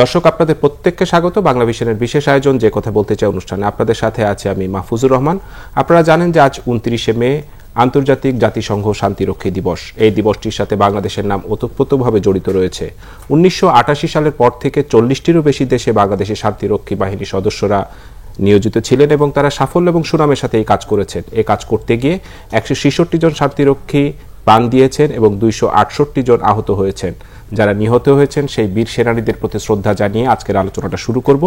দর্শক, আপনাদের প্রত্যেককে স্বাগত বাংলা ভিশনের বিশেষ আয়োজন যে কথা বলতে চাই অনুষ্ঠানে। আপনাদের সাথে আছে আমি মাহফুজুর রহমান। আপনারা জানেন যে আজ 29শে মে আন্তর্জাতিক জাতিসংঘ শান্তিরক্ষী দিবস। এই দিবসটির সাথে বাংলাদেশের নাম ওতপ্রোতভাবে জড়িত রয়েছে। 1988 সালের পর থেকে 40টিরও বেশি দেশে বাংলাদেশের শান্তিরক্ষী বাহিনীর সদস্যরা নিয়োজিত ছিলেন এবং তারা সাফল্য এবং সুনামের সাথে এই কাজ করেছেন। এই কাজ করতে গিয়ে 166 জন শান্তিরক্ষী প্রাণ দিয়েছেন এবং 268 জন আহত হয়েছেন। যারা নিহত হয়েছেন সেই বীর সেনানীদের প্রতি শ্রদ্ধা জানিয়ে আজকের আলোচনাটা শুরু করব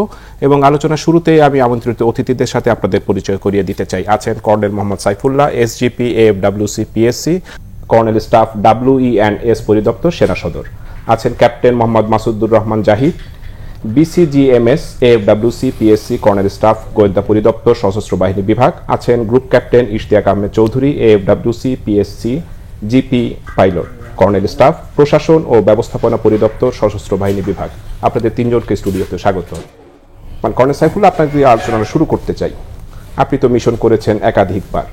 এবং আলোচনা শুরুতেই আমি আমন্ত্রিত অতিথিদের সাথে আপনাদের পরিচয় করিয়ে দিতে চাই। আছেন colonel Mohammad Saifullah, SGP এএফডব্লিউসি PSC, colonel staff WE&S পরিদপ্তর সেনা সদর। আছেন captain Mohammad Masudur Rahman Zahid, BCGMS এএফডব্লিউসি PSC, colonel staff গোয়েন্দা পরিদপ্তর সশস্ত্র বাহিনী বিভাগ। আছেন group captain Ishtiaq Ahmed Chowdhury, এএফডব্লিউসি PSC, GP pilot, colonel staff প্রশাসন ও ব্যবস্থাপনা পরিদপ্তর সশস্ত্র বাহিনী বিভাগ। আপনাদের তিনজনকে স্টুডিওতে স্বাগত। কর্নেল সাইফুল্লাহ, আপনাকে দিয়ে আলোচনা শুরু করতে চাই। আপনি তো মিশন করেছেন একাধিকবার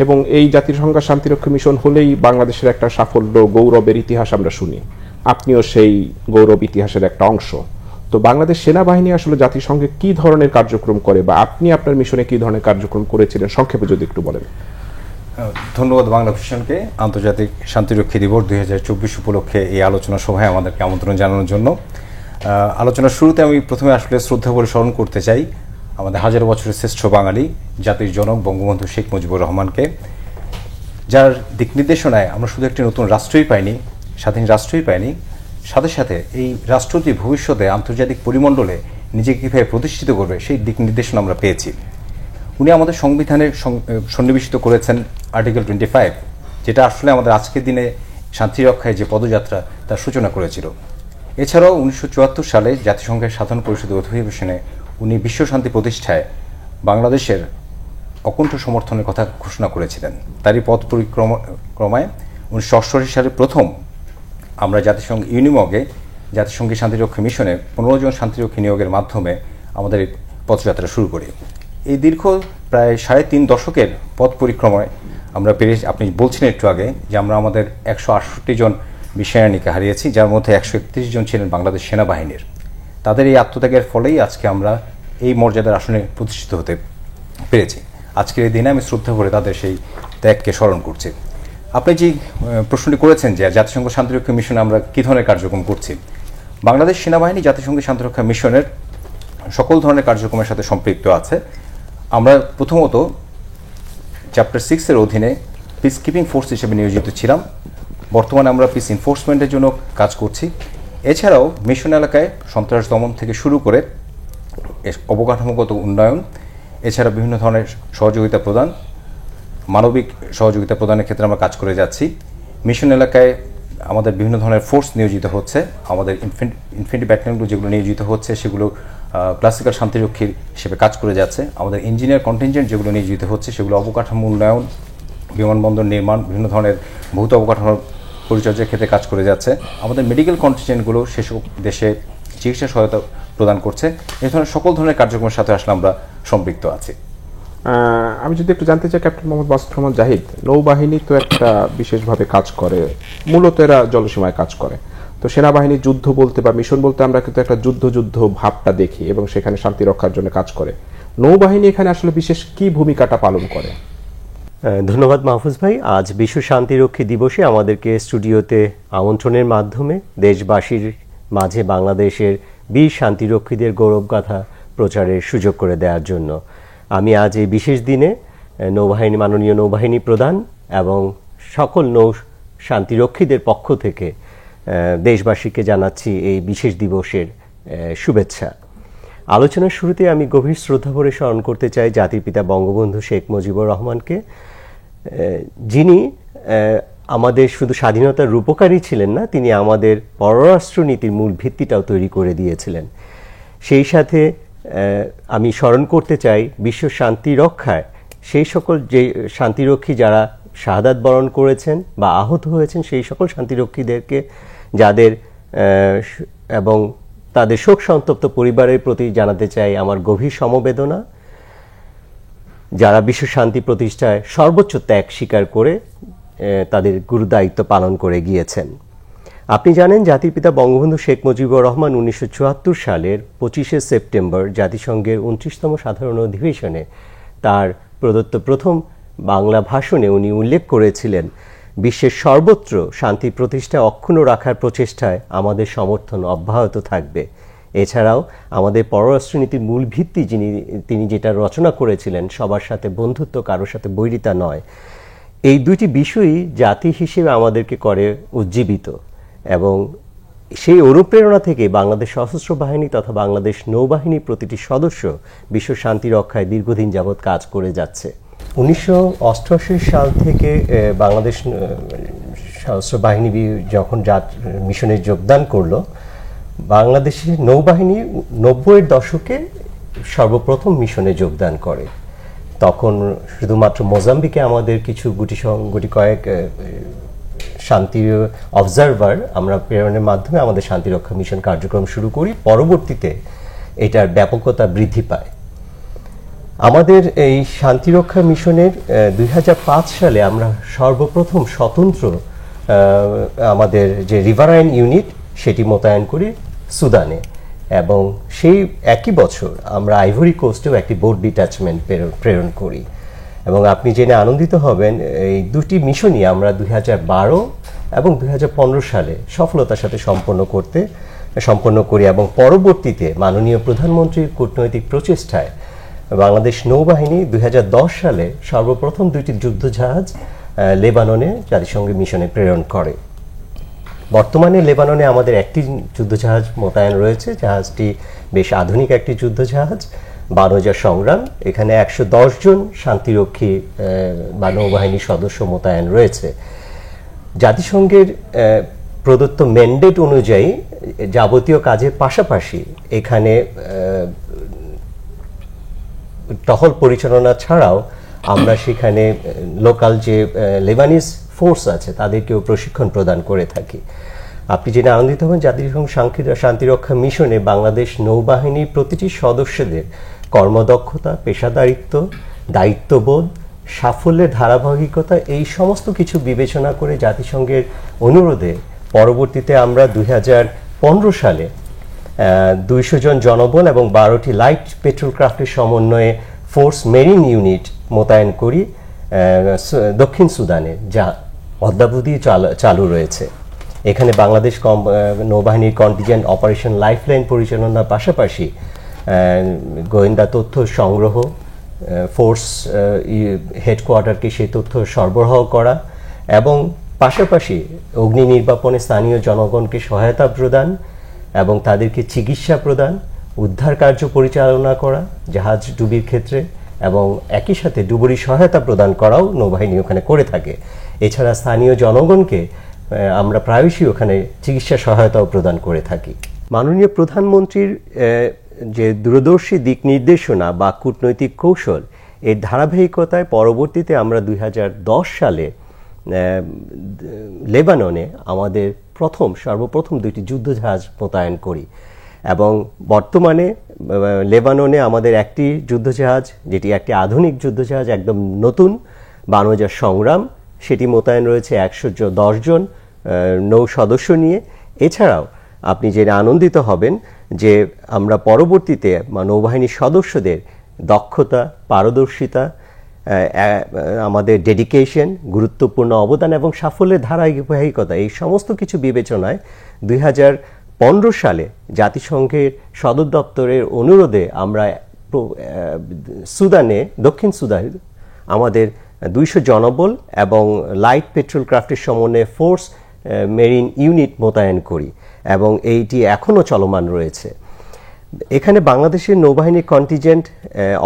এবং এই জাতিসংঘ শান্তিরক্ষী মিশন হলেই বাংলাদেশের একটা সাফল্য, গৌরবের ইতিহাস আমরা শুনি। আপনিও সেই গৌরব ইতিহাসের একটা অংশ। তো বাংলাদেশ সেনাবাহিনী আসলে জাতিসংঘে কি ধরনের কার্যক্রম করে বা আপনি আপনার মিশনে কি ধরনের কার্যক্রম করেছিলেন সংক্ষেপে যদি একটু বলেন। ধন্যবাদ বাংলা ভিশনকে আন্তর্জাতিক শান্তিরক্ষী দিবস 2024 উপলক্ষে এই আলোচনা সভায় আমাদেরকে আমন্ত্রণ জানানোর জন্য। আলোচনার শুরুতে আমি প্রথমে আসলে শ্রদ্ধা করে স্মরণ করতে চাই আমাদের হাজার বছরের শ্রেষ্ঠ বাঙালি জাতির জনক বঙ্গবন্ধু শেখ মুজিবুর রহমানকে, যার দিক নির্দেশনায় আমরা শুধু একটি নতুন রাষ্ট্রই পাইনি, স্বাধীন রাষ্ট্রই পাইনি, সাথে সাথে এই রাষ্ট্রটি ভবিষ্যতে আন্তর্জাতিক পরিমণ্ডলে নিজেকে কীভাবে প্রতিষ্ঠিত করবে সেই দিক নির্দেশনা আমরা পেয়েছি। উনি আমাদের সংবিধানে সন্নিবেশিত করেছেন আর্টিকেল 25, যেটা আসলে আমাদের আজকের দিনে শান্তি রক্ষায় যে পদযাত্রা তার সূচনা করেছিল। এছাড়াও 1974 সালে জাতিসংঘের সাধারণ পরিষদের অধিবেশনে উনি বিশ্ব শান্তি প্রতিষ্ঠায় বাংলাদেশের অকুণ্ঠ সমর্থনের কথা ঘোষণা করেছিলেন। তারই পথ পরিক্রমায় 1988 সালে প্রথম আমরা জাতিসংঘ ইউনিমগে জাতিসংঘের শান্তিরক্ষী মিশনে 15 জন শান্তিরক্ষী নিয়োগের মাধ্যমে আমাদের এই পথযাত্রা শুরু করি। এই দীর্ঘ প্রায় 3.5 দশকের পথ পরিক্রমায় আমরা পেরেছি, আপনি বলছিলেন একটু আগে যে আমরা আমাদের 168 জন বীর সেনানীকে হারিয়েছি, যার মধ্যে 131 জন ছিলেন বাংলাদেশ সেনাবাহিনীর। তাদের এই আত্মত্যাগের ফলেই আজকে আমরা এই মর্যাদার আসনে প্রতিষ্ঠিত হতে পেরেছি। আজকের এই দিনে আমি শ্রদ্ধা করে তাদের সেই ত্যাগকে স্মরণ করছি। আপনি যে প্রশ্নটি করেছেন যে জাতিসংঘ শান্তিরক্ষা মিশনে আমরা কী ধরনের কার্যক্রম করছি, বাংলাদেশ সেনাবাহিনী জাতিসংঘের শান্তিরক্ষা মিশনের সকল ধরনের কার্যক্রমের সাথে সম্পৃক্ত আছে। আমরা প্রথমত চ্যাপ্টার 6-এর অধীনে পিস কিপিং ফোর্স হিসেবে নিয়োজিত ছিলাম। বর্তমানে আমরা পিস এনফোর্সমেন্টের জন্য কাজ করছি। এছাড়াও মিশন এলাকায় সন্ত্রাস দমন থেকে শুরু করে অবকাঠামোগত উন্নয়ন, এছাড়া বিভিন্ন ধরনের সহযোগিতা প্রদান, মানবিক সহযোগিতা প্রদানের ক্ষেত্রে আমরা কাজ করে যাচ্ছি। মিশন এলাকায় আমাদের বিভিন্ন ধরনের ফোর্স নিয়োজিত হচ্ছে। আমাদের ইনফ্যান্ট্রি ব্যাটালিয়নগুলো যেগুলো নিয়োজিত হচ্ছে সেগুলো ক্লাসিক্যাল শান্তিরক্ষীর হিসেবে কাজ করে যাচ্ছে। আমাদের ইঞ্জিনিয়ার কন্টিনজেন্ট যেগুলো নিয়োজিত হচ্ছে সেগুলো অবকাঠামো উন্নয়ন, বিমানবন্দর নির্মাণ, বিভিন্ন ধরনের ভৌত অবকাঠামোর পরিচর্যার ক্ষেত্রে কাজ করে যাচ্ছে। আমাদের মেডিকেল কন্টিনজেন্টগুলো সেসব দেশে চিকিৎসা সহায়তা প্রদান করছে। এই ধরনের সকল ধরনের কার্যক্রমের সাথে আসলে আমরা সম্পৃক্ত আছি। আমি যদি একটু জানতে চাই ক্যাপ্টেন মোহাম্মদ মাসুদুর রহমান জাহিদ, নৌবাহিনী তো একটা বিশেষভাবে কাজ করে, মূলত এরা জলসীমায় কাজ করে। তো সেনাবাহিনীর যুদ্ধ বলতে বা মিশন বলতে আমরা কিন্তু একটা যুদ্ধ ভাবটা দেখি এবং সেখানে শান্তি রক্ষার জন্য কাজ করে। নৌবাহিনী এখানে আসলে বিশেষ কি ভূমিকাটা পালন করে? ধন্যবাদ মাহফুজ ভাই। আজ বিশ্ব শান্তিরক্ষী দিবসে আমাদেরকে স্টুডিওতে আমন্ত্রণের মাধ্যমে দেশবাসীর মাঝে বাংলাদেশের বীর শান্তিরক্ষীদের গৌরবগাথা প্রচারের সুযোগ করে দেওয়ার জন্য আমি আজ এই বিশেষ দিনে নৌবাহিনী, মাননীয় নৌবাহিনী প্রধান এবং সকল নৌ শান্তিরক্ষীদের পক্ষ থেকে দেশবাসীকে জানাচ্ছি এই বিশেষ দিবসের শুভেচ্ছা। আলোচনার শুরুতে আমি গভীর শ্রদ্ধা ভরে স্মরণ করতে চাই জাতির পিতা বঙ্গবন্ধু শেখ মুজিবুর রহমানকে, যিনি আমাদের শুধু স্বাধীনতার রূপকারী ছিলেন না, তিনি আমাদের পররাষ্ট্রনীতির মূল ভিত্তিটাও তৈরি করে দিয়েছিলেন। সেই সাথে আমি স্মরণ করতে চাই বিশ্ব শান্তি রক্ষায় সেই সকল যে শান্তিরক্ষী যারা শাহাদাত বরণ করেছেন বা আহত হয়েছেন, সেই সকল শান্তিরক্ষীদেরকে যাদের এবং তাদের শোক সন্তপ্ত পরিবারের প্রতি জানাতে চাই আমার গভীর সমবেদনা, যারা বিশ্ব শান্তি প্রতিষ্ঠায় সর্বোচ্চ ত্যাগ স্বীকার করে তাদের গুরুদায়িত্ব পালন করে গিয়েছেন। আপনি জানেন জাতির পিতা বঙ্গবন্ধু শেখ মুজিবুর রহমান 1974 সালের 25শে সেপ্টেম্বর জাতিসংঘের 29তম সাধারণ অধিবেশনে তার প্রদত্ত প্রথম বাংলা ভাষণে উনি উল্লেখ করেছিলেন, বিশ্বের সর্বত্র শান্তি প্রতিষ্ঠা অক্ষুণ্ণ রাখার প্রচেষ্টায় আমাদের সমর্থন অব্যাহত থাকবে। এছাড়াও আমাদের পররাষ্ট্রনীতির মূল ভিত্তি তিনি যেটা রচনা করেছিলেন, সবার সাথে বন্ধুত্ব, কারোর সাথে বৈরিতা নয়, এই দুইটি বিষয়ই জাতি হিসেবে আমাদেরকে করে উজ্জীবিত। এবং সেই অনুপ্রেরণা থেকে বাংলাদেশ সশস্ত্র বাহিনী তথা বাংলাদেশ নৌবাহিনী প্রতিটি সদস্য বিশ্ব শান্তি রক্ষায় দীর্ঘদিন যাবৎ কাজ করে যাচ্ছে। 1988 সাল থেকে বাংলাদেশ সশস্ত্র বাহিনী যখন মিশনে যোগদান করলো, বাংলাদেশের নৌবাহিনী 90-এর দশকে সর্বপ্রথম মিশনে যোগদান করে। তখন শুধুমাত্র মোজাম্বিকে আমাদের কিছু গুটি কয়েক শান্তি অবজারভার আমরা প্রেরণের মাধ্যমে আমাদের শান্তিরক্ষা মিশন কার্যক্রম শুরু করি। পরবর্তীতে এটার ব্যাপকতা বৃদ্ধি পায়। আমাদের এই শান্তিরক্ষা মিশনের 2005 সালে আমরা সর্বপ্রথম স্বতন্ত্র আমাদের যে রিভারাইন ইউনিট সেটি মোতায়েন করি সুদানে, এবং সেই একই বছর আমরা আইভরি কোস্টেও একটি বোট ডিট্যাচমেন্ট প্রেরণ করি। এবং আপনি জেনে আনন্দিত হবেন, এই দুটি মিশনই আমরা 2012 এবং 2015 সালে সফলতার সাথে সম্পন্ন করি। এবং পরবর্তীতে মাননীয় প্রধানমন্ত্রীর কূটনৈতিক প্রচেষ্টায় বাংলাদেশ নৌবাহিনী 2010 সালে সর্বপ্রথম দুইটি যুদ্ধজাহাজ লেবাননে জাতিসংঘের মিশনে প্রেরণ করে। বর্তমানে লেবাননে আমাদের একটি যুদ্ধজাহাজ মোতায়েন রয়েছে। জাহাজটি বেশ আধুনিক একটি যুদ্ধজাহাজ, বানৌজা সংগ্রাম। এখানে 110 জন শান্তিরক্ষী বা নৌবাহিনী সদস্য মোতায়েন রয়েছে। জাতিসংঘের প্রদত্ত ম্যান্ডেট অনুযায়ী যাবতীয় কাজের পাশাপাশি এখানে টহল পরিচালনা ছাড়াও আমরা সেখানে লোকাল যে লেবানিজ ফোর্স আছে তাদেরকেও প্রশিক্ষণ প্রদান করে থাকি। আপনি জেনে আনন্দিত হবেন, জাতিসংঘ শান্তিরক্ষা মিশনে বাংলাদেশ নৌবাহিনীর প্রতিটি সদস্যদের কর্মদক্ষতা, পেশাদারিত্ব, দায়িত্ববোধ, সাফল্যের ধারাবাহিকতা, এই সমস্ত কিছু বিবেচনা করে জাতিসংঘের অনুরোধে পরবর্তীতে আমরা 2015 সালে 200 জন জনবল এবং 12টি লাইট পেট্রোল ক্রাফটের সমন্বয়ে ফোর্স মেরিন ইউনিট মোতায়েন করি দক্ষিণ সুদানে, যা অদ্যাবধি চালু রয়েছে। এখানে বাংলাদেশ নৌবাহিনীর কন্টিজেন্ট অপারেশন লাইফলাইন পরিচালনার পাশাপাশি গোয়েন্দা তথ্য সংগ্রহ, ফোর্স হেডকোয়ার্টারকে সেই তথ্য সরবরাহ করা, এবং পাশাপাশি অগ্নি নির্বাপনে স্থানীয় জনগণকে সহায়তা প্রদান এবং তাদেরকে চিকিৎসা প্রদান, উদ্ধার কার্য পরিচালনা করা জাহাজ ডুবির ক্ষেত্রে, এবং একই সাথে ডুবুরি সহায়তা প্রদান করাও নৌবাহিনী ওখানে করে থাকে। এছাড়া স্থানীয় জনগণকে আমরা প্রায়শই ওখানে চিকিৎসা সহায়তাও প্রদান করে থাকি। মাননীয় প্রধানমন্ত্রীর যে দূরদর্শী দিক নির্দেশনা বা কূটনৈতিক কৌশল, এর ধারাবাহিকতায় পরবর্তীতে আমরা 2010 সালে লেবাননে আমাদের সর্বপ্রথম দুইটি যুদ্ধজাহাজ মোতায়েন করি। এবং বর্তমানে লেবাননে আমাদের একটি যুদ্ধজাহাজ, যেটি একটি আধুনিক যুদ্ধজাহাজ, একদম নতুন, বানৌজা সংগ্রাম, সেটি মোতায়েন রয়েছে 110 জন নৌ সদস্য নিয়ে। এছাড়াও আপনি জেনে আনন্দিত হবেন যে আমরা পরবর্তীতে নৌবাহিনীর সদস্যদের দক্ষতা, পারদর্শিতা, আমাদের ডেডিকেশন, গুরুত্বপূর্ণ অবদান এবং সাফল্যের ধারাবাহিকতা, এই সমস্ত কিছু বিবেচনায় 2015 সালে জাতিসংঘের সদর দপ্তরের অনুরোধে আমরা দক্ষিণ সুদানে আমাদের 200 জনবল এবং লাইট পেট্রোল ক্রাফটের সমন্বয়ে ফোর্স মেরিন ইউনিট মোতায়েন করি, এবং এইটি এখনও চলমান রয়েছে। এখানে বাংলাদেশের নৌবাহিনীর কন্টিজেন্ট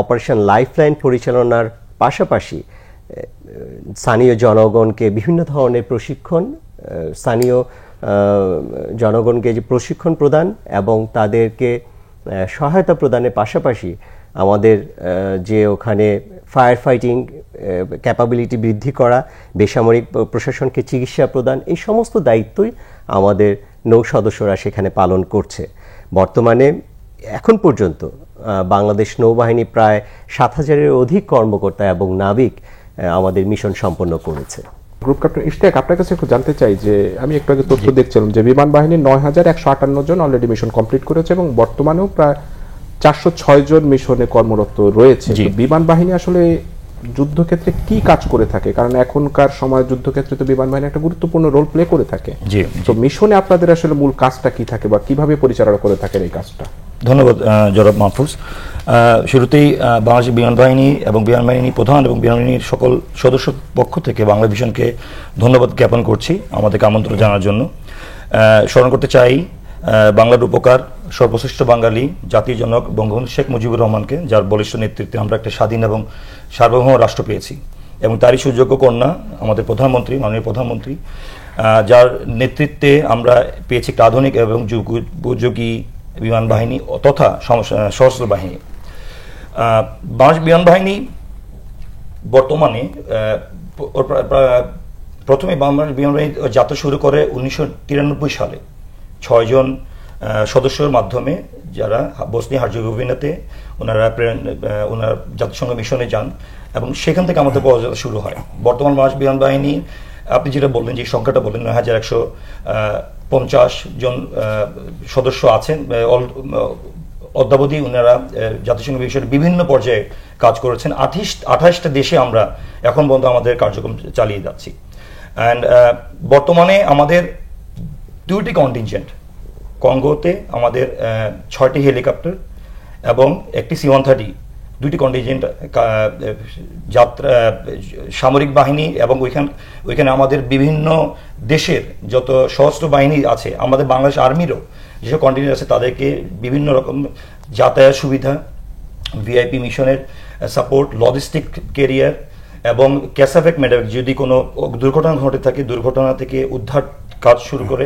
অপারেশন লাইফলাইন পরিচালনার পাশাপাশি স্থানীয় জনগণকে বিভিন্ন ধরনের প্রশিক্ষণ, স্থানীয় জনগণকে যে প্রশিক্ষণ প্রদান এবং তাদেরকে সহায়তা প্রদানের পাশাপাশি আমাদের যে ওখানে ফায়ার ফাইটিং ক্যাপাবিলিটি বৃদ্ধি করা, বেসামরিক প্রশাসনকে চিকিৎসা প্রদান, এই সমস্ত দায়িত্বই আমাদের নৌ সদস্যরা সেখানে পালন করছে। বর্তমানে এখন পর্যন্ত বাংলাদেশ নৌবাহিনী প্রায় 7,000-এর অধিক কর্মকর্তা এবং নাবিক আমাদের মিশন সম্পন্ন করেছে। গ্রুপ ক্যাপ্টেন ইশতিয়াক, আপনার কাছে একটু জানতে চাই যে আমি একটু আগে তথ্য দেখছিলাম যে বিমান বাহিনীর ৯,১৫৮ জন অলরেডি মিশন কমপ্লিট করেছে এবং বর্তমানেও প্রায় 406 জন মিশনে কর্মরত রয়েছে। জি। তো বিমান বাহিনী আসলে যুদ্ধক্ষেত্রে কি কাজ করে থাকে, কারণ এখনকার সময় যুদ্ধক্ষেত্রে তো বিমান বাহিনী একটা গুরুত্বপূর্ণ রোল প্লে করে থাকে। জি। তো মিশনে আপনাদের আসলে মূল কাজটা কি থাকে বা কিভাবে পরিচালনা করে থাকেন এই কাজটা? ধন্যবাদ জনাব মাহফুজ। শুরুতেই বাংলাদেশ বিমান বাহিনী এবং বিমান বাহিনী প্রধান এবং বিমান বাহিনীর সকল সদস্য পক্ষ থেকে বাংলা ভিশনকে ধন্যবাদ জ্ঞাপন করছি আমাদেরকে আমন্ত্রণ জানার জন্য। স্মরণ করতে চাই বাংলার উপকার সর্বশ্রেষ্ঠ বাঙালি জাতির জনক বঙ্গবন্ধু শেখ মুজিবুর রহমানকে, যার বলিষ্ঠ নেতৃত্বে আমরা একটা স্বাধীন এবং সার্বভৌম রাষ্ট্র পেয়েছি, এবং তারই সুযোগ্য কন্যা আমাদের প্রধানমন্ত্রী, মাননীয় প্রধানমন্ত্রী, যার নেতৃত্বে আমরা পেয়েছি একটা আধুনিক এবং যুগোপযোগী বিমান বাহিনী তথা সশস্ত্র বাহিনী। বাংলাদেশ বিমান বাহিনী বর্তমানে প্রথমে বাংলাদেশ বিমান বাহিনী যাত্রা শুরু করে 1993 সালে 6 জন সদস্যের মাধ্যমে, যারা বসনিয়া হার্জেগোভিনাতে ওনারা জাতিসংঘ মিশনে যান এবং সেখান থেকে আমাদের পদযাত্রা শুরু হয়। বর্তমান বাংলাদেশ বিমান বাহিনী, আপনি যেটা বললেন, যে সংখ্যাটা বললেন, ৯,১৫০ জন সদস্য আছেন। অদ্যাবধি ওনারা জাতিসংঘ মিশনে বিভিন্ন পর্যায়ে কাজ করেছেন। 28টা দেশে আমরা এখন পর্যন্ত আমাদের কার্যক্রম চালিয়ে যাচ্ছি। অ্যান্ড বর্তমানে আমাদের 2টি কন্টিনজেন্ট, কঙ্গোতে আমাদের 6টি হেলিকপ্টার এবং একটি C-130, 2টি কন্টিনজেন্ট যাত্রা সামরিক বাহিনী, এবং ওইখানে আমাদের বিভিন্ন দেশের যত সশস্ত্র বাহিনী আছে, আমাদের বাংলাদেশ আর্মিরও যেসব কন্টিনজেন্ট আছে তাদেরকে বিভিন্ন রকম যাতায়াত সুবিধা, ভিআইপি মিশনের সাপোর্ট, লজিস্টিক ক্যারিয়ার এবং ক্যাসাফেক মেডেল, যদি কোনো দুর্ঘটনা ঘটে থাকে দুর্ঘটনা থেকে উদ্ধার কাজ শুরু করে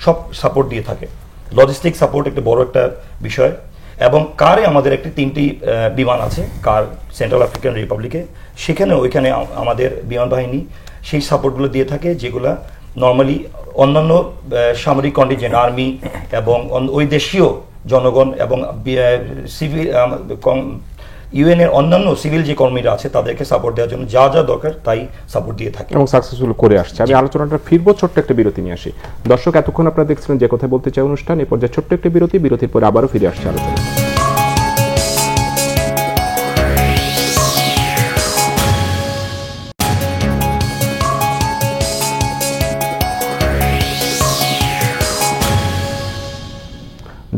সব সাপোর্ট দিয়ে থাকে। লজিস্টিক সাপোর্ট একটা বড় একটা বিষয়। এবং কারে আমাদের 3টি বিমান আছে, কার সেন্ট্রাল আফ্রিকান রিপাবলিকে, ওইখানে আমাদের বিমান বাহিনী সেই সাপোর্টগুলো দিয়ে থাকে, যেগুলা নর্মালি অন্যান্য সামরিক কন্টিনজেন্ট, আর্মি এবং ওই দেশীয় জনগণ এবং সিভিল ইউএন এর অন্যান্য সিভিল যে কর্মীরা আছে তাদেরকে সাপোর্ট দেওয়ার জন্য যা যা দরকার তাই সাপোর্ট দিয়ে থাকে এবং সাকসেসফুল করে আসছে। আমি আলোচনাটা ফিরবো, ছোট্ট একটা বিরতি নিয়ে আসি। দর্শক, এতক্ষণ আপনারা দেখছিলেন যে কথা বলতে চাই অনুষ্ঠান। এই পর্যায়ে ছোট্ট একটা বিরতির পরে আবারও ফিরে আসছে আলোচনা।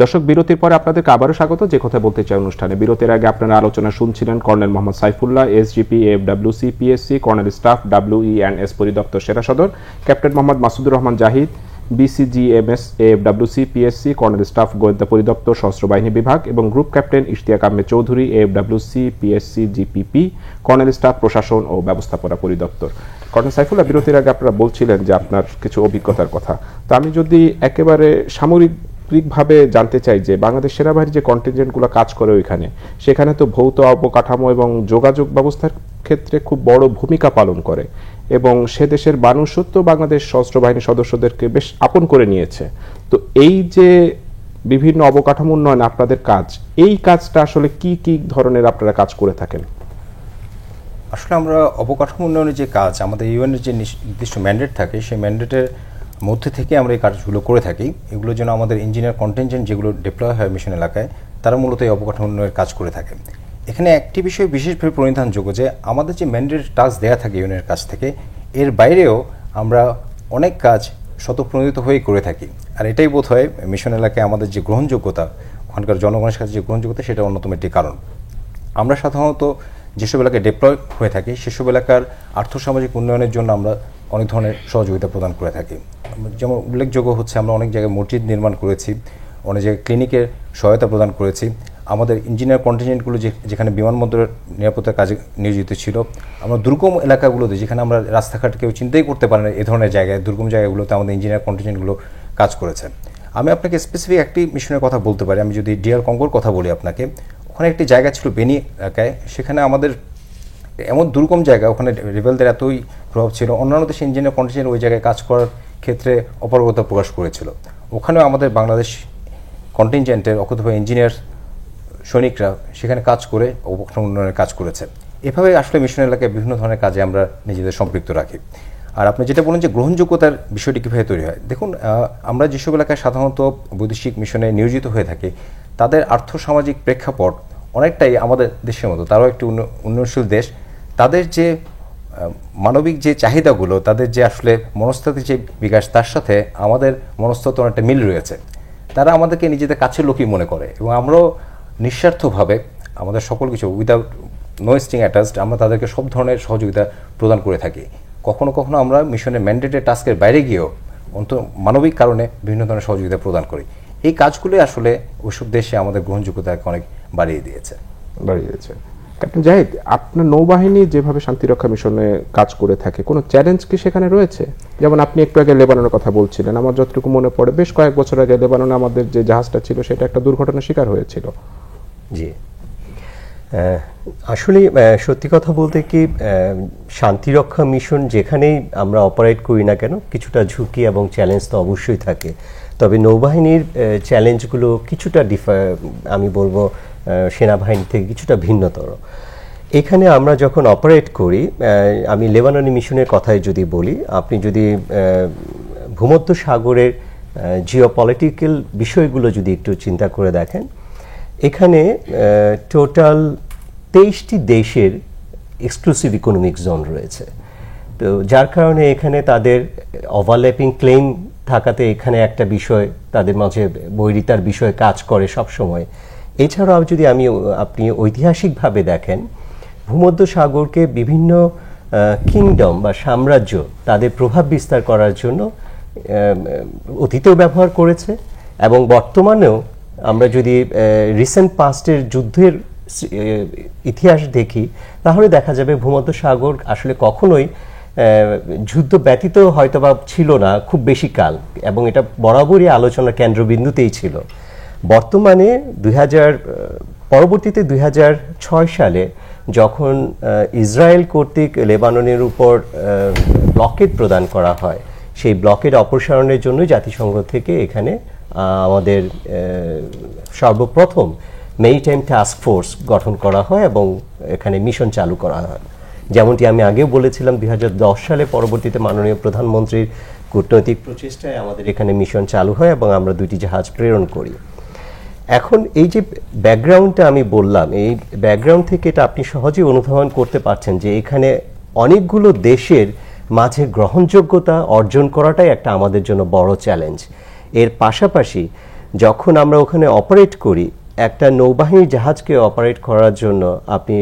দর্শক, বিরতির পরে আপনাদেরকে আবারও স্বাগত যে কথা বলতে চাই অনুষ্ঠানে। বিরতির আগে আপনারা আলোচনা শুনছিলেন colonel Mohammad Saifullah, SGP, FWC, PSC, colonel staff, WE&S পরিদপ্তর সেরা সদর, captain Mohammad Masudur Rahman Zahid, BCGMS, FWC, PSC, colonel staff, গোয়েন্দা পরিদপ্তর, সশস্ত্র বাহিনী বিভাগ, এবং group captain Ishtiaq Ahmed Chowdhury, FWC, PSC, GPP, colonel staff, প্রশাসন ও ব্যবস্থাপনা পরিদপ্তর। কর্নেল সাইফুল্লাহ, বিরতির আগে আপনারা বলছিলেন যে আপনার কিছু অভিজ্ঞতার কথা। তো আমি যদি একেবারে সামরিকভাবে জানতে চাই যে বাংলাদেশ সেনাবাহিনীর যে কন্টিনজেন্টগুলো কাজ করে ওইখানে, সেখানে তো ভৌত অবকাঠামো এবং যোগাযোগ ব্যবস্থার ক্ষেত্রে খুব বড় ভূমিকা পালন করে, এবং সে দেশের মানুষও তো বাংলাদেশ সশস্ত্র বাহিনীর সদস্যদেরকে বেশ আপন করে নিয়েছে। তো এই যে বিভিন্ন অবকাঠামো উন্নয়ন আপনাদের কাজ, এই কাজটা আসলে কি কি ধরনের আপনারা কাজ করে থাকেন? আসলে আমরা অবকাঠামো উন্নয়নের যে কাজ, আমাদের ইউএনের যে নির্দিষ্ট ম্যান্ডেট থাকে, সেই ম্যান্ডেটের মধ্যে থেকে আমরা এই কাজগুলো করে থাকি। এগুলোর জন্য আমাদের ইঞ্জিনিয়ার কন্টিনজেন্ট যেগুলো ডিপ্লয় হয় মিশন এলাকায়, তারা মূলত এই অবকাঠামো উন্নয়নের কাজ করে থাকে। এখানে একটি বিষয় বিশেষভাবে প্রণিধানযোগ্য যে আমাদের যে ম্যান্ডেট টাস্ক দেওয়া থাকে ইউএনের কাছ থেকে, এর বাইরেও আমরা অনেক কাজ স্বতঃপ্রণোদিত হয়েই করে থাকি। আর এটাই বোধ হয় মিশন এলাকায় আমাদের যে গ্রহণযোগ্যতা, ওখানকার জনগণের কাছে যে গ্রহণযোগ্যতা, সেটা অন্যতম একটি কারণ। আমরা সাধারণত যেসব এলাকায় ডিপ্লয় হয়ে থাকি সেসব এলাকার আর্থসামাজিক উন্নয়নের জন্য আমরা অনেক ধরনের সহযোগিতা প্রদান করে থাকি। যেমন উল্লেখযোগ্য হচ্ছে, আমরা অনেক জায়গায় মসজিদ নির্মাণ করেছি, অনেক জায়গায় ক্লিনিকের সহায়তা প্রদান করেছি। আমাদের ইঞ্জিনিয়ার কন্টিনজেন্টগুলো যেখানে বিমানবন্দরের নিরাপত্তার কাজে নিয়োজিত ছিল, আমরা দুর্গম এলাকাগুলোতে, যেখানে আমরা রাস্তাঘাট কেউ চিন্তাই করতে পারে না, এ ধরনের জায়গায়, দুর্গম জায়গাগুলোতে আমাদের ইঞ্জিনিয়ার কন্টিনজেন্টগুলো কাজ করেছে। আমি আপনাকে স্পেসিফিক একটি মিশনের কথা বলতে পারি। আমি যদি DR কঙ্গোর কথা বলি আপনাকে, ওখানে একটি জায়গা ছিল বেনি এলাকায়, সেখানে আমাদের এমন দুর্গম জায়গা, ওখানে রিবেলদের এতই প্রভাব ছিল, অন্যান্য দেশে ইঞ্জিনিয়ার কন্টিনজেন্ট ওই জায়গায় কাজ করার ক্ষেত্রে অপারগতা প্রকাশ করেছিল। ওখানেও আমাদের বাংলাদেশ কন্টিনজেন্টের অকুতভাবে ইঞ্জিনিয়ার সৈনিকরা সেখানে কাজ করে অবকাঠামো উন্নয়নের কাজ করেছে। এভাবে আসলে মিশন এলাকায় বিভিন্ন ধরনের কাজে আমরা নিজেদের সম্পৃক্ত রাখি। আর আপনি যেটা বলেন যে গ্রহণযোগ্যতার বিষয়টি কীভাবে তৈরি হয়, দেখুন আমরা যেসব এলাকায় সাধারণত বৈদেশিক মিশনে নিয়োজিত হয়ে থাকি তাদের আর্থসামাজিক প্রেক্ষাপট অনেকটাই আমাদের দেশের মতো, তারাও একটি উন্নয়নশীল দেশ। তাদের যে মানবিক যে চাহিদাগুলো, তাদের যে আসলে মনস্তাত্ত্বিক যে বিকাশ, তার সাথে আমাদের মনস্তত্ত্ব অনেকটা মিল রয়েছে। তারা আমাদেরকে নিজেদের কাছের লোকই মনে করে এবং আমরাও নিঃস্বার্থভাবে আমাদের সকল কিছু উইদাউট নো স্ট্রিং অ্যাটাচড আমরা তাদেরকে সব ধরনের সহযোগিতা প্রদান করে থাকি। কখনো কখনো আমরা মিশনের ম্যান্ডেটেড টাস্কের বাইরে গিয়েও মানবিক কারণে বিভিন্ন ধরনের সহযোগিতা প্রদান করি। এই কাজগুলোই আসলে ওইসব দেশে আমাদের গ্রহণযোগ্যতাকে অনেক বাড়িয়ে দিয়েছে। ক্যাপ্টেন জাহিদ, আপনার নৌবাহিনী যেভাবে শান্তিরক্ষা মিশনে কাজ করে থাকে, কোনো চ্যালেঞ্জ কি সেখানে রয়েছে? যেমন আপনি একটু আগে লেবাননের কথা বলছিলেন, আমার যতটুকু মনে পড়ে বেশ কয়েক বছর আগে লেবাননে আমাদের যে জাহাজটা ছিল সেটা একটা দুর্ঘটনার শিকার হয়েছিল। জি, আসলে সত্যি কথা বলতে কি, শান্তিরক্ষা মিশন যেখানেই আমরা অপারেট করি না কেন কিছুটা ঝুঁকি এবং চ্যালেঞ্জ তো অবশ্যই থাকে। তবে নৌবাহিনীর চ্যালেঞ্জগুলো কিছুটা আমি বলবো সেনাবাহিনী থেকে কিছুটা ভিন্নতর। এখানে আমরা যখন অপারেট করি, আমি লেবাননি মিশনের কথাই যদি বলি, আপনি যদি ভূমধ্য সাগরের জিওপলিটিক্যাল বিষয়গুলো যদি একটু চিন্তা করে দেখেন, এখানে টোটাল 23টি দেশের এক্সক্লুসিভ ইকোনমিক জোন রয়েছে। তো যার কারণে এখানে তাদের ওভারল্যাপিং ক্লেম থাকাতে এখানে একটা বিষয় তাদের মাঝে বৈরিতার বিষয় কাজ করে সব সময়। এছাড়াও যদি আপনি ঐতিহাসিকভাবে দেখেন, ভূমধ্য সাগরকে বিভিন্ন কিংডম বা সাম্রাজ্য তাদের প্রভাব বিস্তার করার জন্য অতীতেও ব্যবহার করেছে এবং বর্তমানেও আমরা যদি রিসেন্ট পাস্টের যুদ্ধের ইতিহাস দেখি তাহলে দেখা যাবে ভূমধ্য সাগর আসলে কখনোই যুদ্ধ ব্যতীত হয়তোবা ছিল না খুব বেশি কাল, এবং এটা বরাবরই আলোচনার কেন্দ্রবিন্দুতেই ছিল। বর্তমানে পরবর্তীতে 2006 সালে যখন ইসরায়েল কর্তৃক লেবাননের উপর ব্লকেড প্রদান করা হয়, সেই ব্লকেড অপসারণের জন্য জাতিসংঘ থেকে এখানে আমাদের সর্বপ্রথম মেরিটাইম টাস্ক ফোর্স গঠন করা হয় এবং এখানে মিশন চালু করা হয়। যেমনটি আমি আগেও বলেছিলাম, 2010 সালে পরবর্তীতে মাননীয় প্রধানমন্ত্রীর কূটনৈতিক প্রচেষ্টায় আমাদের এখানে মিশন চালু হয় এবং আমরা 2টি জাহাজ প্রেরণ করি। এখন এই যে ব্যাকগ্রাউন্ডটা আমি বললাম, এই ব্যাকগ্রাউন্ড থেকে এটা আপনি সহজেই অনুধাবন করতে পারছেন যে এখানে অনেকগুলো দেশের মাঝে গ্রহণযোগ্যতা অর্জন করাটাই একটা আমাদের জন্য বড় চ্যালেঞ্জ। এর পাশাপাশি যখন আমরা ওখানে অপারেট করি, একটা নৌবাহিনী জাহাজকে অপারেট করার জন্য আপনি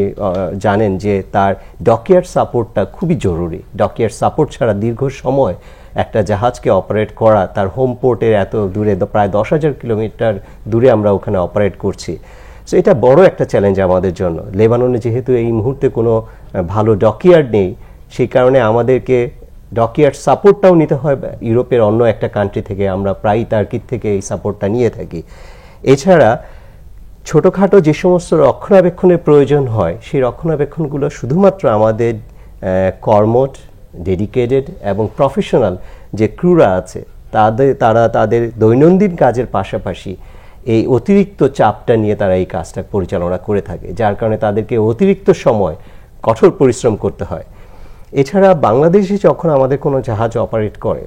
জানেন যে তার ডকইয়ার্ড সাপোর্টটা খুবই জরুরি। ডকইয়ার্ড সাপোর্ট ছাড়া দীর্ঘ সময় একটা জাহাজকে অপারেট করা, তার হোম পোর্টের এত দূরে, প্রায় 10,000 কিলোমিটার দূরে আমরা ওখানে অপারেট করছি। সো এটা বড় একটা চ্যালেঞ্জ আমাদের জন্য। লেবাননে যেহেতু এই মুহূর্তে কোনো ভালো ডকইয়ার্ড নেই, সেই কারণে আমাদেরকে ডকইয়ার্ড সাপোর্টটাও নিতে হয় ইউরোপের অন্য একটা কান্ট্রি থেকে। আমরা প্রায়ই টার্কির থেকে এই সাপোর্টটা নিয়ে থাকি। এছাড়া ছোটোখাটো যে সমস্ত রক্ষণাবেক্ষণের প্রয়োজন হয়, সেই রক্ষণাবেক্ষণগুলো শুধুমাত্র আমাদের কর্মঠ, ডেডিকেটেড এবং প্রফেশনাল যে ক্রুরা আছে তারা তাদের দৈনন্দিন কাজের পাশাপাশি এই অতিরিক্ত চাপটা নিয়ে তারা এই কাজটা পরিচালনা করে থাকে, যার কারণে তাদেরকে অতিরিক্ত সময় কঠোর পরিশ্রম করতে হয়। এছাড়া বাংলাদেশে যখন আমাদের কোনো জাহাজ অপারেট করে,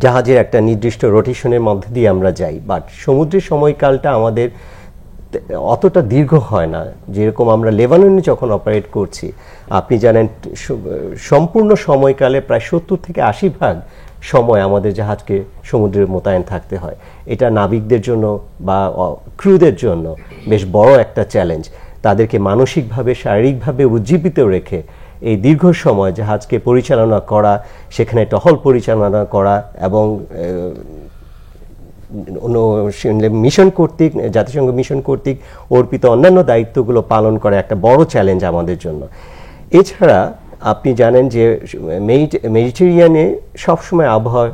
জাহাজের একটা নির্দিষ্ট রোটেশনের মধ্যে দিয়ে আমরা যাই, বাট সমুদ্রের সময়কালটা আমাদের অতটা দীর্ঘ হয় না। যেরকম আমরা লেবাননে যখন অপারেট করছি, আপনি জানেন সম্পূর্ণ সময়কালে প্রায় 70 থেকে 80% সময় আমাদের জাহাজকে সমুদ্রে মোতায়েন থাকতে হয়। এটা নাবিকদের জন্য বা ক্রুদের জন্য বেশ বড় একটা চ্যালেঞ্জ। তাদেরকে মানসিকভাবে, শারীরিকভাবে উজ্জীবিত রেখে এই দীর্ঘ সময় জাহাজকে পরিচালনা করা, সেখানে টহল পরিচালনা করা এবং মিশন কর্তৃক, জাতিসংঘ মিশন কর্তৃক অর্পিত অন্যান্য দায়িত্বগুলো পালন করা একটা বড় চ্যালেঞ্জ আমাদের জন্য। এছাড়া আপনি জানেন যে মেডিটেরিয়ানে সবসময় আবহাওয়া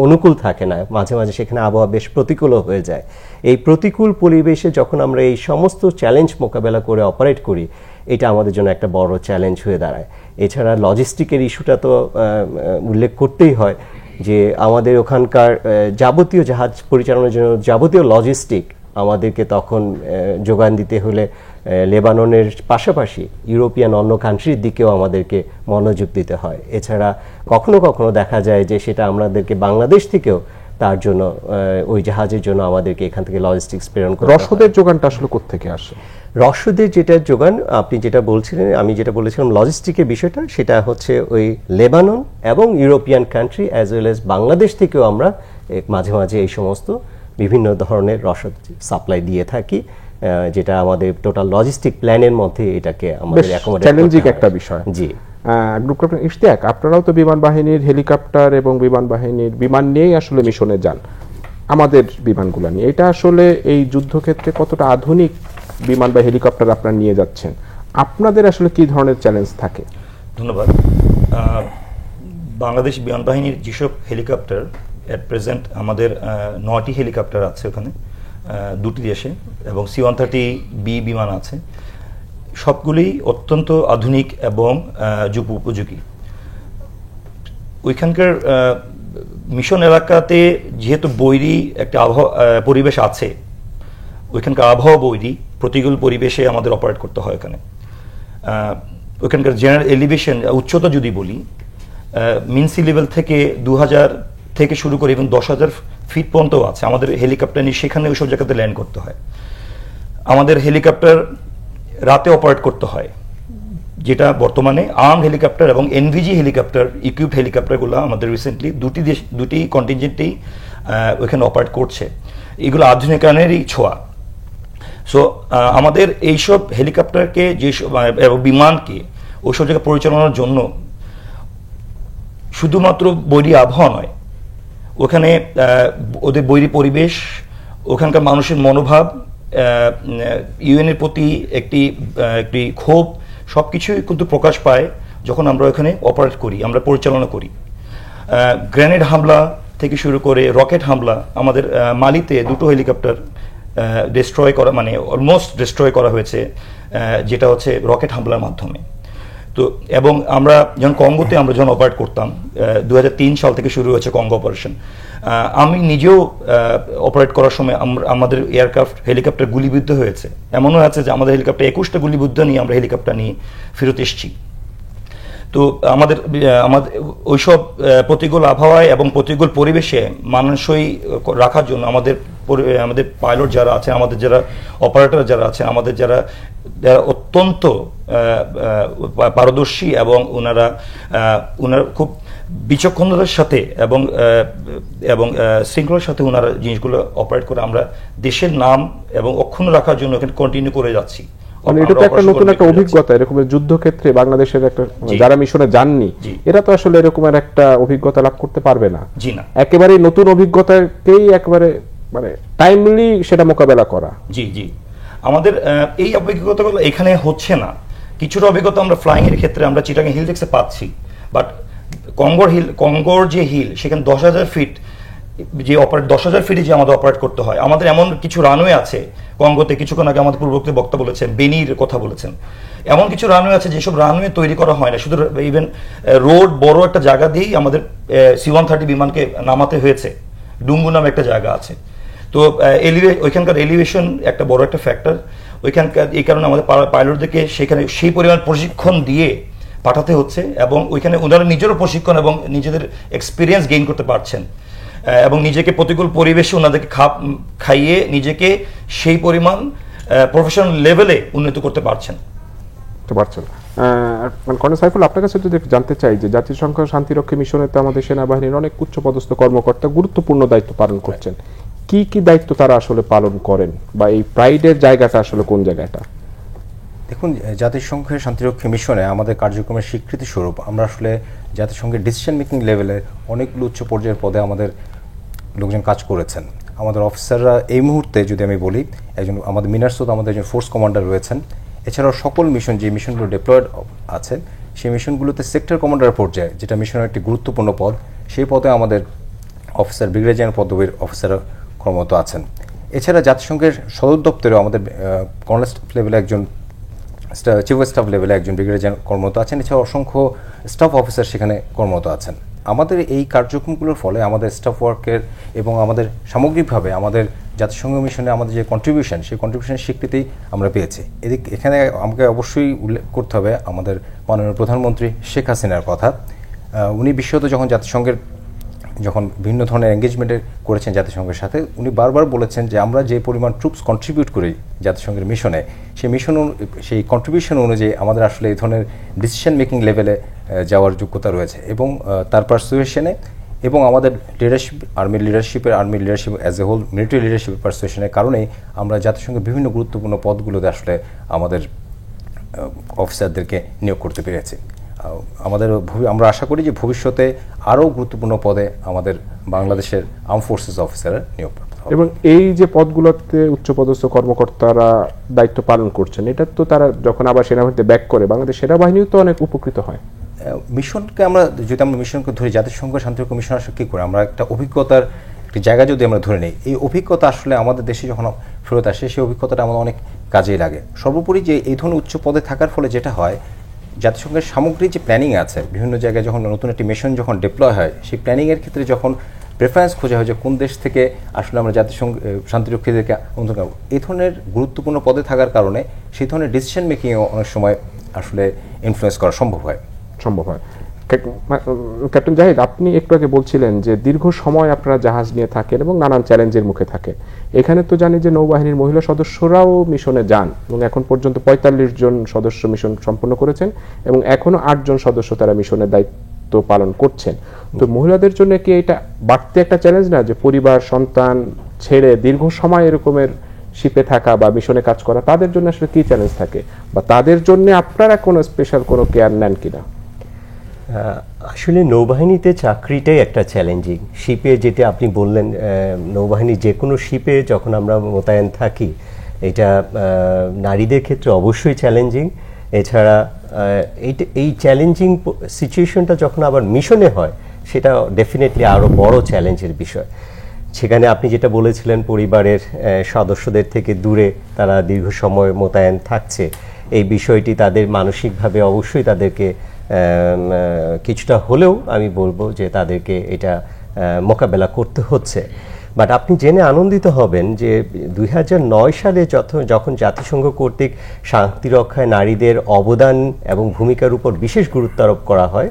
অনুকূল থাকে না, মাঝে মাঝে সেখানে আবহাওয়া বেশ প্রতিকূলও হয়ে যায়। এই প্রতিকূল পরিবেশে যখন আমরা এই সমস্ত চ্যালেঞ্জ মোকাবেলা করে অপারেট করি, এটা আমাদের জন্য একটা বড় চ্যালেঞ্জ হয়ে দাঁড়ায়। এছাড়া লজিস্টিকের ইস্যুটা তো উল্লেখ করতেই হয় যে আমাদের ওখানকার যাবতীয় জাহাজ পরিচালনার জন্য যাবতীয় লজিস্টিক আমাদেরকে তখন যোগান দিতে হলে লেবাননের পাশাপাশি ইউরোপিয়ান অন্য কান্ট্রির দিকেও আমাদেরকে মনোযোগ দিতে হয়। এছাড়া কখনো কখনো দেখা যায় যে সেটা আমাদেরকে বাংলাদেশ থেকেও তার জন্য ওই জাহাজের জন্য আমাদেরকে এখান থেকে লজিস্টিক্স প্রেরণ করতে হয়। রসদের যোগানটা আসলে কোত্থেকে আসে? রসদের যেটা যোগান আপনি যেটা বলছিলেন, আমি যেটা বলেছিলাম লজিস্টিকের বিষয়টা, সেটা হচ্ছে ওই লেবানন এবং European country as well as Bangladesh থেকেও আমরা মাঝে মাঝে এই সমস্ত বিভিন্ন ধরনের রসদ সাপ্লাই দিয়ে থাকি, যেটা আমাদের টোটাল লজিস্টিক প্ল্যানের মধ্যে এটাকে আমাদের চ্যালেঞ্জিং একটা বিষয়। জি, গ্রুপ ক্যাপ্টেন ইশতিয়াক, আপনারাও তো বিমান বাহিনীর হেলিকপ্টার এবং বিমান বাহিনীর বিমান নিয়েই আসলে মিশনে যান, আমাদের বিমানগুলো নিয়ে। এটা আসলে এই যুদ্ধক্ষেত্রে কতটা আধুনিক বিমান বা হেলিকপ্টার আপনারা নিয়ে যাচ্ছেন, আপনাদের আসলে কি ধরনের চ্যালেঞ্জ থাকে? ধন্যবাদ। বাংলাদেশ বিমান বাহিনীর যেসব হেলিকপ্টার এট প্রেজেন্ট আমাদের 9টি হেলিকপ্টার আছে ওখানে, 2টি দেশে, এবং C-130B বিমান আছে। সবগুলি অত্যন্ত আধুনিক এবং যুগ উপযোগী। ওইখানকার মিশন এলাকাতে যেহেতু বৈরী একটা পরিবেশ আছে, ওইখানকার আবহাওয়া বৈরী, প্রতিকূল পরিবেশে আমাদের অপারেট করতে হয় ওখানে। ওইখানকার জেনারেল এলিভেশন উচ্চতা যদি বলি, মিন সি লেভেল থেকে 2000 থেকে শুরু করে এবং 10,000 ফিট পর্যন্ত আছে। আমাদের হেলিকপ্টার নিয়ে সেখানে ওইসব জায়গাতে ল্যান্ড করতে হয়। আমাদের হেলিকপ্টার রাতে অপারেট করতে হয়, যেটা বর্তমানে আর্ম হেলিকপ্টার এবং এনভিজি হেলিকপ্টার ইকুইপড হেলিকপ্টারগুলো আমাদের রিসেন্টলি দুটি কন্টিনজেন্টেই ওইখানে অপারেট করছে। এগুলো আধুনিকায়নেরই ছোঁয়া। সো আমাদের এইসব হেলিকপ্টারকে এবং বিমানকে ওইসব জায়গায় পরিচালনার জন্য শুধুমাত্র বৈরী আবহাওয়া নয়, ওখানে ওদের বৈরী পরিবেশ, ওখানকার মানুষের মনোভাব, ইউএনের প্রতি একটি ক্ষোভ, সব কিছুই কিন্তু প্রকাশ পায় যখন আমরা ওখানে অপারেট করি, আমরা পরিচালনা করি। গ্রেনেড হামলা থেকে শুরু করে রকেট হামলা, আমাদের মালিতে 2টো হেলিকপ্টার ডিস্ট্রয় করা, মানে অলমোস্ট ডিস্ট্রয় করা হয়েছে, যেটা হচ্ছে রকেট হামলার মাধ্যমে। তো এবং আমরা যখন কঙ্গোতে আমরা যখন অপারেট করতাম, 2003 সাল থেকে শুরু হয়েছে কঙ্গো অপারেশন। আমি নিজেও অপারেট করার সময় আমাদের এয়ারক্রাফট হেলিকপ্টার গুলিবিদ্ধ হয়েছে। এমনও আছে যে আমাদের হেলিকপ্টার 21টা গুলিবিদ্ধ নিয়ে আমরা হেলিকপ্টার নিয়ে ফেরত এসেছি। তো আমাদের ওইসব প্রতিকূল আবহাওয়ায় এবং প্রতিকূল পরিবেশে মানানসই রাখার জন্য আমাদের পাইলট যারা আছে, আমাদের যারা অপারেটর যারা আছে, আমাদের যারা অত্যন্ত পারদর্শী এবং ওনারা খুব বিচক্ষণতার সাথে এবং শৃঙ্খলার সাথে ওনারা জিনিসগুলো অপারেট করে আমরা দেশের নাম এবং অক্ষুণ্ণ রাখার জন্য এখানে কন্টিনিউ করে যাচ্ছি। মানে এটা তো একটা নতুন একটা অভিজ্ঞতা, এরকমের যুদ্ধক্ষেত্রে বাংলাদেশের একটা যারা মিশনে যাননি এরা তো আসলে এরকমের একটা অভিজ্ঞতা লাভ করতে পারবে না। জি না, একেবারে নতুন অভিজ্ঞতাকেই একেবারে মানে টাইমলি সেটা মোকাবেলা করা। জি জি, আমাদের এই অভিজ্ঞতাগুলো এখানে হচ্ছে না। কিছুটা অভিজ্ঞতা আমরা ফ্লাইং এর ক্ষেত্রে আমরা চিটাগাং হিল টেক্সে পাচ্ছি, বাট কঙ্গোর যে হিল সেখানে 10,000 ফিট যে 10,000 ফিটে যে আমাদের অপারেট করতে হয়। আমাদের এমন কিছু রানওয়ে আছে কঙ্গোতে, কিছুক্ষণ আগে আমাদের পূর্ববর্তী বক্তা বলেছেন, বেনির কথা বলেছেন, এমন কিছু রানওয়ে আছে যেসব রানওয়ে তৈরি করা হয় না, শুধু ইভেন রোড বড় একটা জায়গা দিয়েই আমাদের C-130 বিমানকে নামাতে হয়েছে। ডুঙ্গু নামে একটা জায়গা আছে। তো ওইখানকার এলিভেশন একটা বড় একটা ফ্যাক্টর ওইখানকার। এই কারণে আমাদের পাইলটদেরকে সেখানে সেই পরিমাণ প্রশিক্ষণ দিয়ে পাঠাতে হচ্ছে, এবং ওইখানে ওনারা নিজেরও প্রশিক্ষণ এবং নিজেদের এক্সপিরিয়েন্স গেইন করতে পারছেন, এবং নিজেকে প্রতিকূল পরিবেশে ওনাদেরকে খাইয়ে নিজেকে সেই পরিমাণ প্রফেশনাল লেভেলে উন্নত করতে পারছেন। কর্নেল সাইফুল, আপনার কাছে যদি জানতে চাই যে জাতিসংঘ শান্তিরক্ষী মিশনে তো আমাদের সেনাবাহিনীর অনেক উচ্চপদস্থ কর্মকর্তা গুরুত্বপূর্ণ দায়িত্ব পালন করছেন, কি কি দায়িত্ব তারা আসলে পালন করেন, বা এই প্রাইডের জায়গাটা আসলে কোন জায়গাটা? দেখুন, জাতিসংঘের শান্তিরক্ষী মিশনে আমাদের কার্যক্রমের স্বীকৃতি স্বরূপ আমরা আসলে জাতিসংঘের ডিসিশন মেকিং লেভেলে অনেকগুলো উচ্চ পর্যায়ের পদে আমাদের লোকজন কাজ করেছেন। আমাদের অফিসাররা এই মুহূর্তে যদি আমি বলি, একজন আমাদের মিনারসোতে আমাদের একজন ফোর্স কমান্ডার রয়েছেন। এছাড়াও সকল মিশন, যে মিশনগুলো ডিপ্লয়েড আছে সেই মিশনগুলোতে সেক্টর কমান্ডার পর্যায়ে, যেটা মিশনের একটি গুরুত্বপূর্ণ পদ, সেই পদে আমাদের অফিসার, ব্রিগেডিয়ার জেনারেল পদবীর অফিসাররা কর্মরত আছেন। এছাড়া জাতিসংঘের সদর দপ্তরেও আমাদের কর্নেল স্টাফ লেভেলে একজন, চিফ স্টাফ লেভেলে একজন ব্রিগেডিয়ার জেনারেল কর্মরত আছেন। এছাড়া অসংখ্য স্টাফ অফিসার সেখানে কর্মরত আছেন। আমাদের এই কার্যক্রমগুলোর ফলে আমাদের স্টাফ ওয়ার্কের এবং আমাদের সামগ্রিকভাবে আমাদের জাতিসংঘ মিশনে আমাদের যে কন্ট্রিবিউশন, সেই কন্ট্রিবিউশনের স্বীকৃতি আমরা পেয়েছি। এখানে আমাকে অবশ্যই উল্লেখ করতে হবে আমাদের মাননীয় প্রধানমন্ত্রী শেখ হাসিনার কথা। উনি বিশেষত যখন বিভিন্ন ধরনের এঙ্গেজমেন্টে করেছেন জাতিসংঘের সাথে, উনি বারবার বলেছেন যে আমরা যে পরিমাণ ট্রুপস কন্ট্রিবিউট করি জাতিসংঘের মিশনে, সেই কন্ট্রিবিউশন অনুযায়ী আমাদের আসলে এই ধরনের ডিসিশন মেকিং লেভেলে যাওয়ার যোগ্যতা রয়েছে। এবং তার পারসুয়েশনে এবং আমাদের leadership, army leadership as a whole, military লিডারশিপের পারসুয়েশনের কারণেই আমরা জাতিসংঘের বিভিন্ন গুরুত্বপূর্ণ পদগুলোতে আসলে আমাদের অফিসারদেরকে নিয়োগ করতে পেরেছি। আমরা আশা করি যে ভবিষ্যতে আরও গুরুত্বপূর্ণ পদে আমাদের বাংলাদেশের আর্ম ফোর্সেস অফিসাররা নিয়োগ করতে হবে। এবং এই যে পদগুলোতে উচ্চপদস্থ কর্মকর্তারা দায়িত্ব পালন করছেন, এটা তো তারা যখন আবার সেনাবাহিনীতে ব্যাক করে, বাংলাদেশ সেনাবাহিনীও তো অনেক উপকৃত হয়। মিশনকে যদি আমরা মিশনকে ধরি, জাতিসংঘ শান্তিরক্ষা মিশন আসলে কী করে, আমরা একটা অভিজ্ঞতার একটি জায়গা যদি আমরা ধরে নিই, এই অভিজ্ঞতা আসলে আমাদের দেশে যখন ফেরত আসে সেই অভিজ্ঞতাটা আমাদের অনেক কাজেই লাগে। সর্বোপরি যে এই ধরনের উচ্চ পদে থাকার ফলে যেটা হয়, জাতিসংঘের সামগ্রিক যে প্ল্যানিং আছে, বিভিন্ন জায়গায় যখন নতুন একটি মিশন যখন ডিপ্লয় হয়, সেই প্ল্যানিংয়ের ক্ষেত্রে যখন প্রেফারেন্স খোঁজা হয় যে কোন দেশ থেকে আসলে আমরা জাতিসংঘ শান্তিরক্ষীদেরকে আমন্ত্রণ করব, এই ধরনের গুরুত্বপূর্ণ পদে থাকার কারণে সেই ধরনের ডিসিশন মেকিংও অনেক সময় আসলে ইনফ্লুয়েন্স করা সম্ভব হয়। ক্যাপ্টেন জাহিদ, আপনি একটু আগে বলছিলেন যে দীর্ঘ সময় আপনারা জাহাজ নিয়ে থাকেন এবং নানান চ্যালেঞ্জের মুখে থাকে। এখানে তো জানি যে নৌবাহিনীর মহিলা সদস্যরাও মিশনে যান এবং এখন পর্যন্ত ৪৫ জন সদস্য মিশন সম্পন্ন করেছেন এবং এখনো ৮ জন সদস্য তারা মিশনের দায়িত্ব পালন করছেন। তো মহিলাদের জন্য কি এটা বাড়তি একটা চ্যালেঞ্জ না, যে পরিবার সন্তান ছেড়ে দীর্ঘ সময় এরকমের শিপে থাকা বা মিশনে কাজ করা, তাদের জন্য আসলে কি চ্যালেঞ্জ থাকে, বা তাদের জন্য আপনারা কোনো স্পেশাল কোনো কেয়ার নেন কিনা? আসলে নৌবাহিনীতে চাকরিটাই একটা চ্যালেঞ্জিং। শিপে যেটা আপনি বললেন, নৌবাহিনীর যে কোনো শিপে যখন আমরা মোতায়েন থাকি, এটা নারীদের ক্ষেত্রে অবশ্যই চ্যালেঞ্জিং। এছাড়া এই চ্যালেঞ্জিং সিচুয়েশনটা যখন আবার মিশনে হয়, সেটা ডেফিনেটলি আরও বড় চ্যালেঞ্জের বিষয়। সেখানে আপনি যেটা বলেছিলেন, পরিবারের সদস্যদের থেকে দূরে তারা দীর্ঘ সময় মোতায়েন থাকছে, এই বিষয়টি তাদের মানসিকভাবে অবশ্যই তাদেরকে কিছুটা হলেও আমি বলবো যে তাদেরকে এটা মোকাবেলা করতে হচ্ছে। বাট আপনি জেনে আনন্দিত হবেন যে ২০০৯ সালে যখন জাতিসংঘ কর্তৃক শান্তিরক্ষায় নারীদের অবদান এবং ভূমিকার উপর বিশেষ গুরুত্ব আরোপ করা হয়,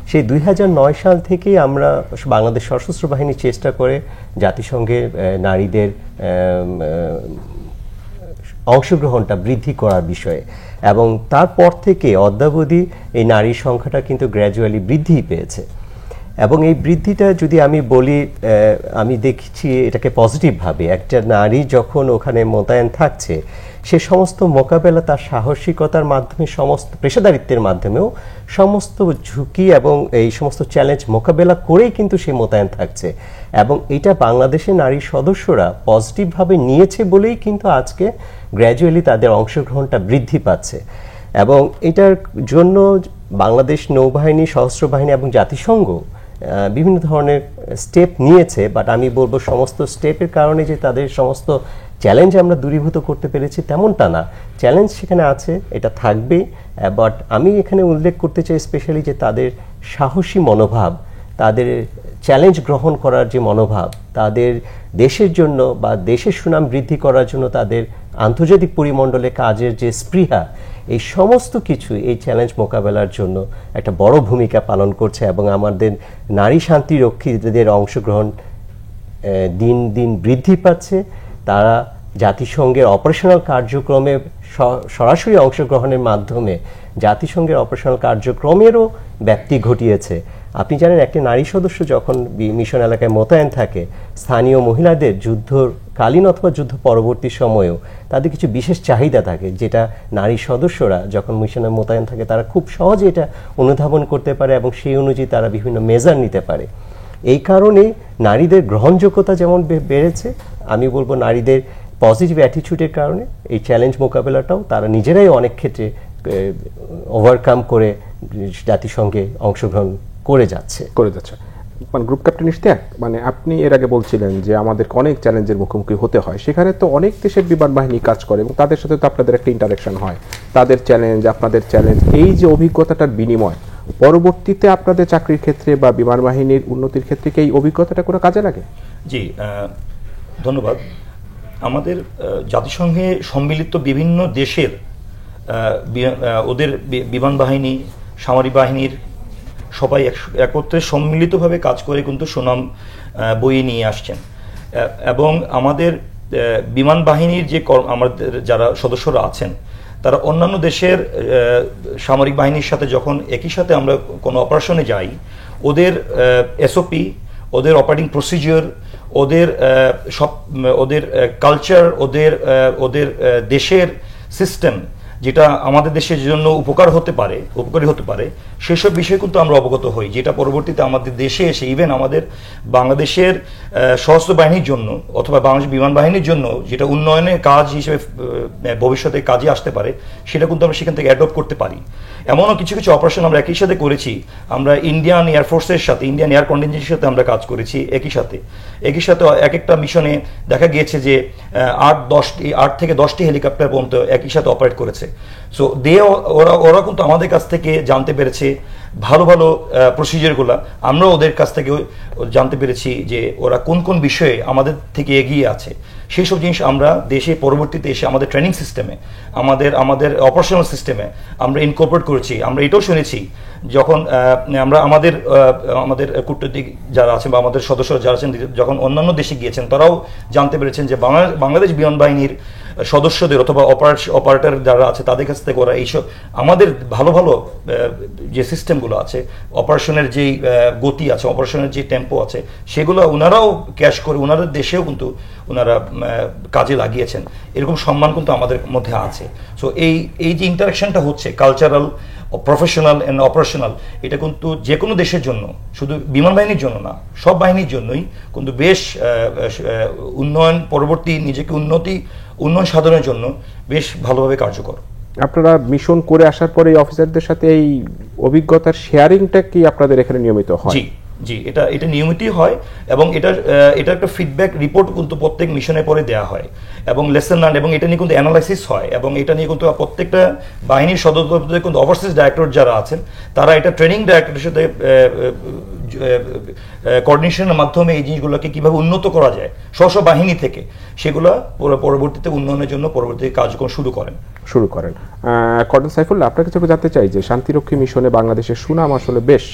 সেই ২০০৯ সাল থেকেই আমরা বাংলাদেশ সশস্ত্র বাহিনী চেষ্টা করে জাতিসংঘের নারীদের অংশগ্রহণটা বৃদ্ধি করার বিষয়ে, এবং তারপর থেকে অদ্যাবধি এই নারীর সংখ্যাটা কিন্তু গ্র্যাজুয়ালি বৃদ্ধি পেয়েছে। এবং এই বৃদ্ধিটা যদি আমি বলি, আমি দেখছি এটাকে পজিটিভভাবে। একটা নারী যখন ওখানে মোতায়েন থাকছে, সে সমস্ত মোকাবেলা তার সাহসিকতার মাধ্যমে, সমস্ত পেশাদারিত্বের মাধ্যমেও সমস্ত ঝুঁকি এবং এই সমস্ত চ্যালেঞ্জ মোকাবেলা করেই কিন্তু সে মোতায়েন থাকছে। এবং এটা বাংলাদেশের নারী সদস্যরা পজিটিভভাবে নিয়েছে বলেই কিন্তু আজকে গ্র্যাজুয়ালি তাদের অংশগ্রহণটা বৃদ্ধি পাচ্ছে। এবং এটার জন্য বাংলাদেশ নৌবাহিনী, সশস্ত্র বাহিনী এবং জাতিসংঘ বিভিন্ন ধরনের স্টেপ নিয়েছে। বাট আমি বলবো সমস্ত স্টেপের কারণে যে তাদের সমস্ত চ্যালেঞ্জ আমরা দূরীভূত করতে পেরেছি তেমনটা না। চ্যালেঞ্জ সেখানে আছে, এটা থাকবে। বাট আমি এখানে উল্লেখ করতে চাই স্পেশালি যে তাদের সাহসী মনোভাব, তাদের চ্যালেঞ্জ গ্রহণ করার যে মনোভাব, তাদের দেশের জন্য বা দেশের সুনাম বৃদ্ধি করার জন্য তাদের আন্তর্জাতিক পরিমণ্ডলে কাজের যে স্পৃহা, এই সমস্ত কিছু এই চ্যালেঞ্জ মোকাবেলার জন্য একটা বড় ভূমিকা পালন করছে। এবং আমাদের নারী শান্তিরক্ষীদের অংশগ্রহণ দিন দিন বৃদ্ধি পাচ্ছে। তারা জাতিসংঘের অপারেশনাল কার্যক্রমে সরাসরি অংশগ্রহণের মাধ্যমে জাতিসংঘের অপারেশনাল কার্যক্রমেরও ব্যাপ্তি ঘটিয়েছে। আপনি জানেন, একটি নারী সদস্য যখন মিশন এলাকায় মোতায়েন থাকে, স্থানীয় মহিলাদের যুদ্ধকালীন অথবা যুদ্ধ পরবর্তী সময়েও তাদের কিছু বিশেষ চাহিদা থাকে, যেটা নারী সদস্যরা যখন মিশনে মোতায়েন থাকে তারা খুব সহজে এটা অনুধাবন করতে পারে এবং সেই অনুযায়ী তারা বিভিন্ন মেজার নিতে পারে। এই কারণে নারীদের গ্রহণযোগ্যতা যেমন বেড়েছে, আমি বলবো নারীদের পজিটিভ অ্যাটিটিউডের কারণে এই চ্যালেঞ্জ মোকাবেলাটাও তারা নিজেরাই অনেক ক্ষেত্রে ওভারকাম করে জাতিসংঘে অংশগ্রহণ করে যাচ্ছে। মানে গ্রুপ ক্যাপ্টেন ইশতিয়াক, মানে আপনি এর আগে বলছিলেন যে আমাদেরকে অনেক চ্যালেঞ্জের মুখোমুখি হতে হয়, সেখানে তো অনেক দেশের বিমান বাহিনী কাজ করে এবং তাদের সাথে তো আপনাদের একটা ইন্টারাকশন হয়, তাদের চ্যালেঞ্জ, আপনাদের চ্যালেঞ্জ, এই যে অভিজ্ঞতাটার বিনিময় পরবর্তীতে আপনাদের চাকরির ক্ষেত্রে বা বিমান বাহিনীর উন্নতির ক্ষেত্রে কি এই অভিজ্ঞতাটা কোনো কাজে লাগে? জি, ধন্যবাদ। আমাদের জাতিসংঘে সম্মিলিত বিভিন্ন দেশের ওদের বিমান বাহিনী, সামরিক বাহিনীর সবাই একত্রে সম্মিলিতভাবে কাজ করে কিন্তু সুনাম বইয়ে নিয়ে আসছেন। এবং আমাদের বিমান বাহিনীর যে আমাদের যারা সদস্যরা আছেন তারা অন্যান্য দেশের সামরিক বাহিনীর সাথে যখন একই সাথে আমরা কোনো অপারেশনে যাই, ওদের এসওপি, ওদের অপারেটিং প্রসিজিওর, ওদের কালচার, ওদের দেশের সিস্টেম যেটা আমাদের দেশের জন্য উপকারী হতে পারে সেসব বিষয়ে কিন্তু আমরা অবগত হই, যেটা পরবর্তীতে আমাদের দেশে এসে ইভেন আমাদের বাংলাদেশের সশস্ত্র বাহিনীর জন্য অথবা বাংলাদেশ বিমান বাহিনীর জন্য যেটা উন্নয়নের কাজ হিসেবে ভবিষ্যতে কাজে আসতে পারে, সেটা কিন্তু আমরা সেখান থেকে অ্যাডপ্ট করতে পারি। এমনও কিছু কিছু অপারেশন আমরা একই সাথে করেছি। আমরা ইন্ডিয়ান এয়ারফোর্সের সাথে, ইন্ডিয়ান এয়ার কন্টিনজেন্সির সাথে আমরা কাজ করেছি একই সাথে এক একটা মিশনে দেখা গিয়েছে যে 8 থেকে 10টি হেলিকপ্টার পর্যন্ত একই সাথে অপারেট করেছে। সো ওরা কিন্তু আমাদের কাছ থেকে জানতে পেরেছে ভালো ভালো প্রসিজারগুলো, আমরা ওদের কাছ থেকে জানতে পেরেছি যে ওরা কোন কোন বিষয়ে আমাদের থেকে এগিয়ে আছে। সেই সব জিনিস আমরা দেশে পরবর্তীতে এসে আমাদের ট্রেনিং সিস্টেমে, আমাদের অপারেশনাল সিস্টেমে আমরা ইনকর্পোরেট করেছি। আমরা এটাও শুনেছি যখন আমরা আমাদের কূটনৈতিক যারা আছেন বা আমাদের সদস্যরা যারা আছেন যখন অন্যান্য দেশে গিয়েছেন, তারাও জানতে পেরেছেন যে বাংলাদেশ বিমান বাহিনীর সদস্যদের অথবা অপারেটর যারা আছে তাদের কাছ থেকে ওরা এইসব আমাদের ভালো ভালো যে সিস্টেমগুলো আছে, অপারেশনের যেই গতি আছে, অপারেশনের যে টেম্পো আছে, সেগুলো ওনারাও ক্যাশ করে ওনাদের দেশেও কিন্তু ওনারা কাজে লাগিয়েছেন। এরকম সম্মান কিন্তু আমাদের মধ্যে আছে। সো এই যে ইন্টারাকশনটা হচ্ছে কালচারাল, প্রফেশনাল অ্যান্ড অপারেশনাল, এটা কিন্তু যে কোনো দেশের জন্য, শুধু বিমান বাহিনীর জন্য না, সব বাহিনীর জন্যই কিন্তু বেশ উন্নয়ন পরবর্তী নিজেকে উন্নয়ন সাধনের জন্য বেশ ভালোভাবে কার্যকর। আপনারা মিশন করে আসার পরে এই অফিসারদের সাথে এই অভিজ্ঞতার শেয়ারিংটা কি আপনাদের এখানে নিয়মিত হয়? জি, এটা নিয়মিতই হয় এবং এটা একটা ফিডব্যাক রিপোর্ট কিন্তু প্রত্যেক মিশনের পরে দেওয়া হয় এবং লেসন লার্ন, এবং এটা নিয়ে কিন্তু অ্যানালাইসিস হয় এবং এটা নিয়ে কিন্তু প্রত্যেকটা বাহিনীর সদস্যদের কিন্তু ওভারসিজ ডাইরেক্টর যারা আছেন তারা এটা ট্রেনিং ডাইরেক্টরের সাথে কোঅর্ডিনেশনের মাধ্যমে এই জিনিসগুলোকে কিভাবে উন্নত করা যায় স্ব বাহিনী থেকে, সেগুলো পরবর্তীতে উন্নয়নের জন্য পরবর্তী কার্যক্রম শুরু করেন। কর্নেল সাইফুল্লাহ, আপনার কাছে জানতে চাই যে শান্তিরক্ষী মিশনে বাংলাদেশের সুনাম আসলে বেশ,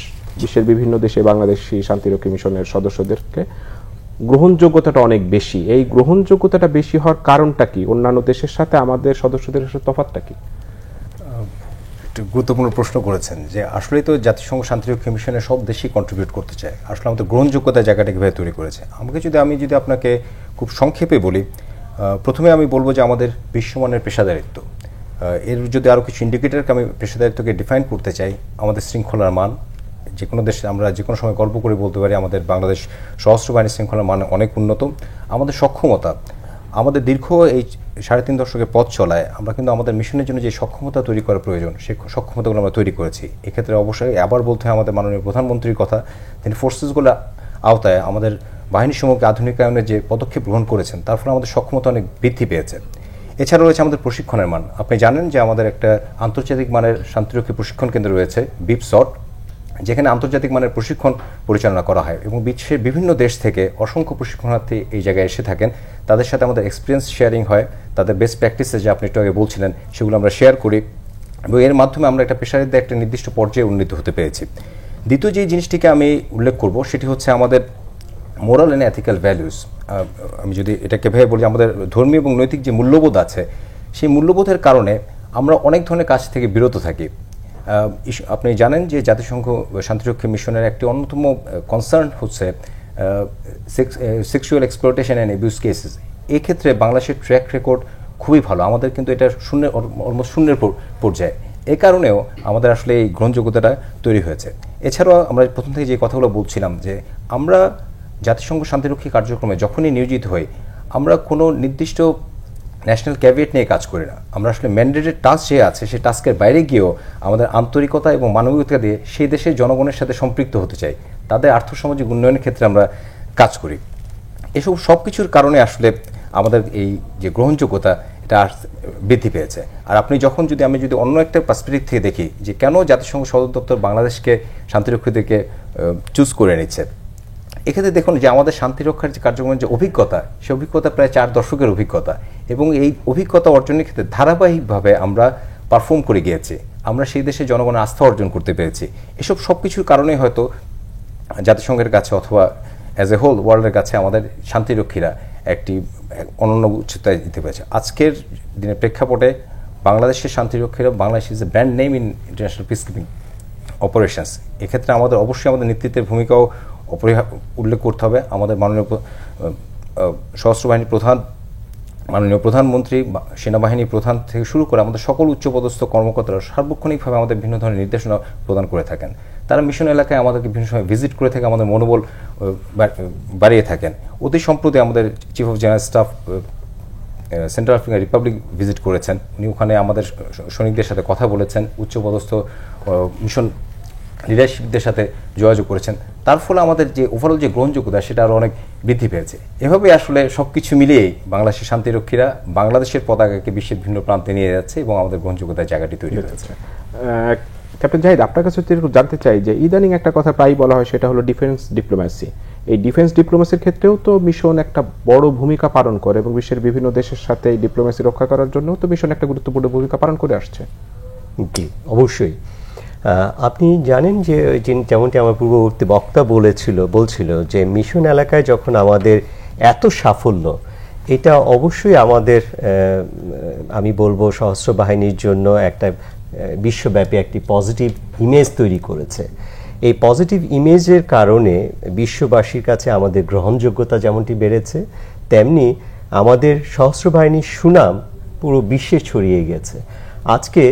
বিশ্বের বিভিন্ন দেশে বাংলাদেশি শান্তিরক্ষী মিশনের সদস্যদেরকে গ্রহণযোগ্যতাটা অনেক বেশি। এই গ্রহণযোগ্যতাটা বেশি হওয়ার কারণটা কি? অন্যান্য দেশের সাথে আমাদের সদস্যদের তফাৎটা কি? গুরুত্বপূর্ণ প্রশ্ন করেছেন যে আসলেই তো জাতিসংঘ শান্তিরক্ষী মিশনে সব দেশই কন্ট্রিবিউট করতে চায়। আসলে আমাদের গ্রহণযোগ্যতার জায়গাটা কীভাবে তৈরি করেছে, আমি যদি আপনাকে খুব সংক্ষেপে বলি, প্রথমে আমি বলবো যে আমাদের বিশ্বমানের পেশাদারিত্ব। এর যদি আরও কিছু ইন্ডিকেটরকে আমি পেশাদারিত্বকে ডিফাইন করতে চাই, আমাদের শৃঙ্খলার মান। যে কোনো দেশে আমরা যে কোনো সময় গল্প করে বলতে পারি আমাদের বাংলাদেশ সশস্ত্র বাহিনীর শৃঙ্খলার মান অনেক উন্নত। আমাদের সক্ষমতা, আমাদের দীর্ঘ এই 3.5 দশকের পথ চলায় আমরা কিন্তু আমাদের মিশনের জন্য যে সক্ষমতা তৈরি করা প্রয়োজন, সেই সক্ষমতাগুলো আমরা তৈরি করেছি। এক্ষেত্রে অবশ্যই আবার বলতে হয় আমাদের মাননীয় প্রধানমন্ত্রীর কথা, তিনি ফোর্সেসগুলো আওতায় আমাদের বাহিনী সমূহকে আধুনিকায়নের যে পদক্ষেপ গ্রহণ করেছেন, তার ফলে আমাদের সক্ষমতা অনেক বৃদ্ধি পেয়েছে। এছাড়াও রয়েছে আমাদের প্রশিক্ষণের মান। আপনি জানেন যে আমাদের একটা আন্তর্জাতিক মানের শান্তিরক্ষী প্রশিক্ষণ কেন্দ্র রয়েছে, বিপসট, যেখানে আন্তর্জাতিক মানের প্রশিক্ষণ পরিচালনা করা হয় এবং বিশ্বের বিভিন্ন দেশ থেকে অসংখ্য প্রশিক্ষণার্থী এই জায়গায় এসে থাকেন। তাদের সাথে আমাদের এক্সপিরিয়েন্স শেয়ারিং হয়, তাদের বেস্ট প্র্যাকটিসে যে আপনি একটু আগে বলছিলেন সেগুলো আমরা শেয়ার করি এবং এর মাধ্যমে আমরা একটা পেশাদারিত্বে একটা নির্দিষ্ট পর্যায়ে উন্নীত হতে পেরেছি। দ্বিতীয় যে জিনিসটিকে আমি উল্লেখ করব সেটি হচ্ছে আমাদের মোরাল অ্যান্ড এথিক্যাল ভ্যালুস। আমি যদি এটাকে ভেবে বলি, আমাদের ধর্মীয় এবং নৈতিক যে মূল্যবোধ আছে, সেই মূল্যবোধের কারণে আমরা অনেক ধরনের কাজ থেকে বিরত থাকি। আপনি জানেন যে জাতিসংঘ শান্তিরক্ষী মিশনের একটি অন্যতম কনসার্ন হচ্ছে sexual exploitation and abuse cases. এই ক্ষেত্রে বাংলাদেশের ট্র্যাক রেকর্ড খুবই ভালো, আমাদের কিন্তু এটা অলমোস্ট শূন্যের পর্যায়ে। এই কারণেও আমাদের আসলে এই গ্রহণযোগ্যতাটা তৈরি হয়েছে। এছাড়াও আমরা প্রথম থেকে যে কথাগুলো বলছিলাম যে আমরা জাতিসংঘ শান্তিরক্ষী কার্যক্রমে যখনই নিয়োজিত হই, আমরা কোনো নির্দিষ্ট ন্যাশনাল ক্যাবিনেট নিয়ে কাজ করি না। আমরা আসলে ম্যান্ডেটেড টাস্ক যে আছে সেই টাস্কের বাইরে গিয়েও আমাদের আন্তরিকতা এবং মানবিকতা দিয়ে সেই দেশের জনগণের সাথে সম্পৃক্ত হতে চাই, তাদের আর্থসামাজিক উন্নয়নের ক্ষেত্রে আমরা কাজ করি। এসব সব কিছুর কারণে আসলে আমাদের এই যে গ্রহণযোগ্যতা এটা বৃদ্ধি পেয়েছে। আর আপনি আমি যদি অন্য একটা পার্সপেক্টিভ থেকে দেখি যে কেন জাতিসংঘ সদর দপ্তর বাংলাদেশকে শান্তিরক্ষীদেরকে চুজ করে নিচ্ছে, এক্ষেত্রে দেখুন যে আমাদের শান্তিরক্ষার যে কার্যক্রমের যে অভিজ্ঞতা, সে অভিজ্ঞতা প্রায় 4 দশকের অভিজ্ঞতা, এবং এই অভিজ্ঞতা অর্জনের ক্ষেত্রে ধারাবাহিকভাবে আমরা পারফর্ম করে গিয়েছি। আমরা সেই দেশে জনগণের আস্থা অর্জন করতে পেরেছি। এসব সব কিছুর কারণেই হয়তো জাতিসংঘের কাছে অথবা অ্যাজ এ হোল ওয়ার্ল্ডের কাছে আমাদের শান্তিরক্ষীরা একটি অনন্য উচ্চতায় দিতে পেরেছে। আজকের দিনের প্রেক্ষাপটে বাংলাদেশের শান্তিরক্ষীরা, Bangladesh is a brand name in international peacekeeping operations. এক্ষেত্রে আমাদের অবশ্যই আমাদের নেতৃত্বের ভূমিকাও উল্লেখ করতে হবে। আমাদের মাননীয় সশস্ত্র বাহিনীর প্রধান, মাননীয় প্রধানমন্ত্রী, সেনাবাহিনী প্রধান থেকে শুরু করে আমাদের সকল উচ্চপদস্থ কর্মকর্তারা সার্বক্ষণিকভাবে আমাদের বিভিন্ন ধরনের নির্দেশনা প্রদান করে থাকেন। তারা মিশন এলাকায় আমাদেরকে বিভিন্ন সময় ভিজিট করে থাকে, আমাদের মনোবল বাড়িয়ে থাকেন। অতি সম্প্রতি আমাদের chief of general staff central African Republic visit করেছেন। উনি ওখানে আমাদের সৈনিকদের সাথে কথা বলেছেন, উচ্চপদস্থ মিশন লিডারশিপদের সাথে যোগাযোগ করেছেন। তার ফলে আমাদের যে ওভারঅল যে গ্রহণযোগ্যতা সেটা আরও অনেক বৃদ্ধি পেয়েছে। এভাবে আসলে সব কিছু মিলিয়েই বাংলাদেশের শান্তিরক্ষীরা বাংলাদেশের পতাকাকে বিশ্বের ভিন্ন প্রান্তে নিয়ে যাচ্ছে এবং আমাদের গ্রহণযোগ্যতার জায়গাটি তৈরি হয়েছে। ক্যাপ্টেন জাহিদ, আপনার কাছে একটু জানতে চাই যে ইদানিং একটা কথা প্রায়ই বলা হয়, সেটা হলো ডিফেন্স ডিপ্লোম্যাসি। এই ডিফেন্স ডিপ্লোম্যাসির ক্ষেত্রেও তো মিশন একটা বড় ভূমিকা পালন করে এবং বিশ্বের বিভিন্ন দেশের সাথে এই ডিপ্লোম্যাসি রক্ষা করার জন্য তো মিশন একটা গুরুত্বপূর্ণ ভূমিকা পালন করে আসছে। জি, অবশ্যই। আপনি জানেন যে যেমনটি আমার পূর্ববর্তী বক্তা বলছিল যে মিশন এলাকায় যখন আমাদের এত সাফল্য, এটা অবশ্যই আমাদের আমি বলবো সশস্ত্র বাহিনীর জন্য একটা বিশ্বব্যাপী একটি পজিটিভ ইমেজ তৈরি করেছে। এই পজিটিভ ইমেজের কারণে বিশ্ববাসীর কাছে আমাদের গ্রহণযোগ্যতা যেমনটি বেড়েছে, তেমনি আমাদের সশস্ত্র বাহিনীর সুনাম পুরো বিশ্বে ছড়িয়ে গেছে। আজকে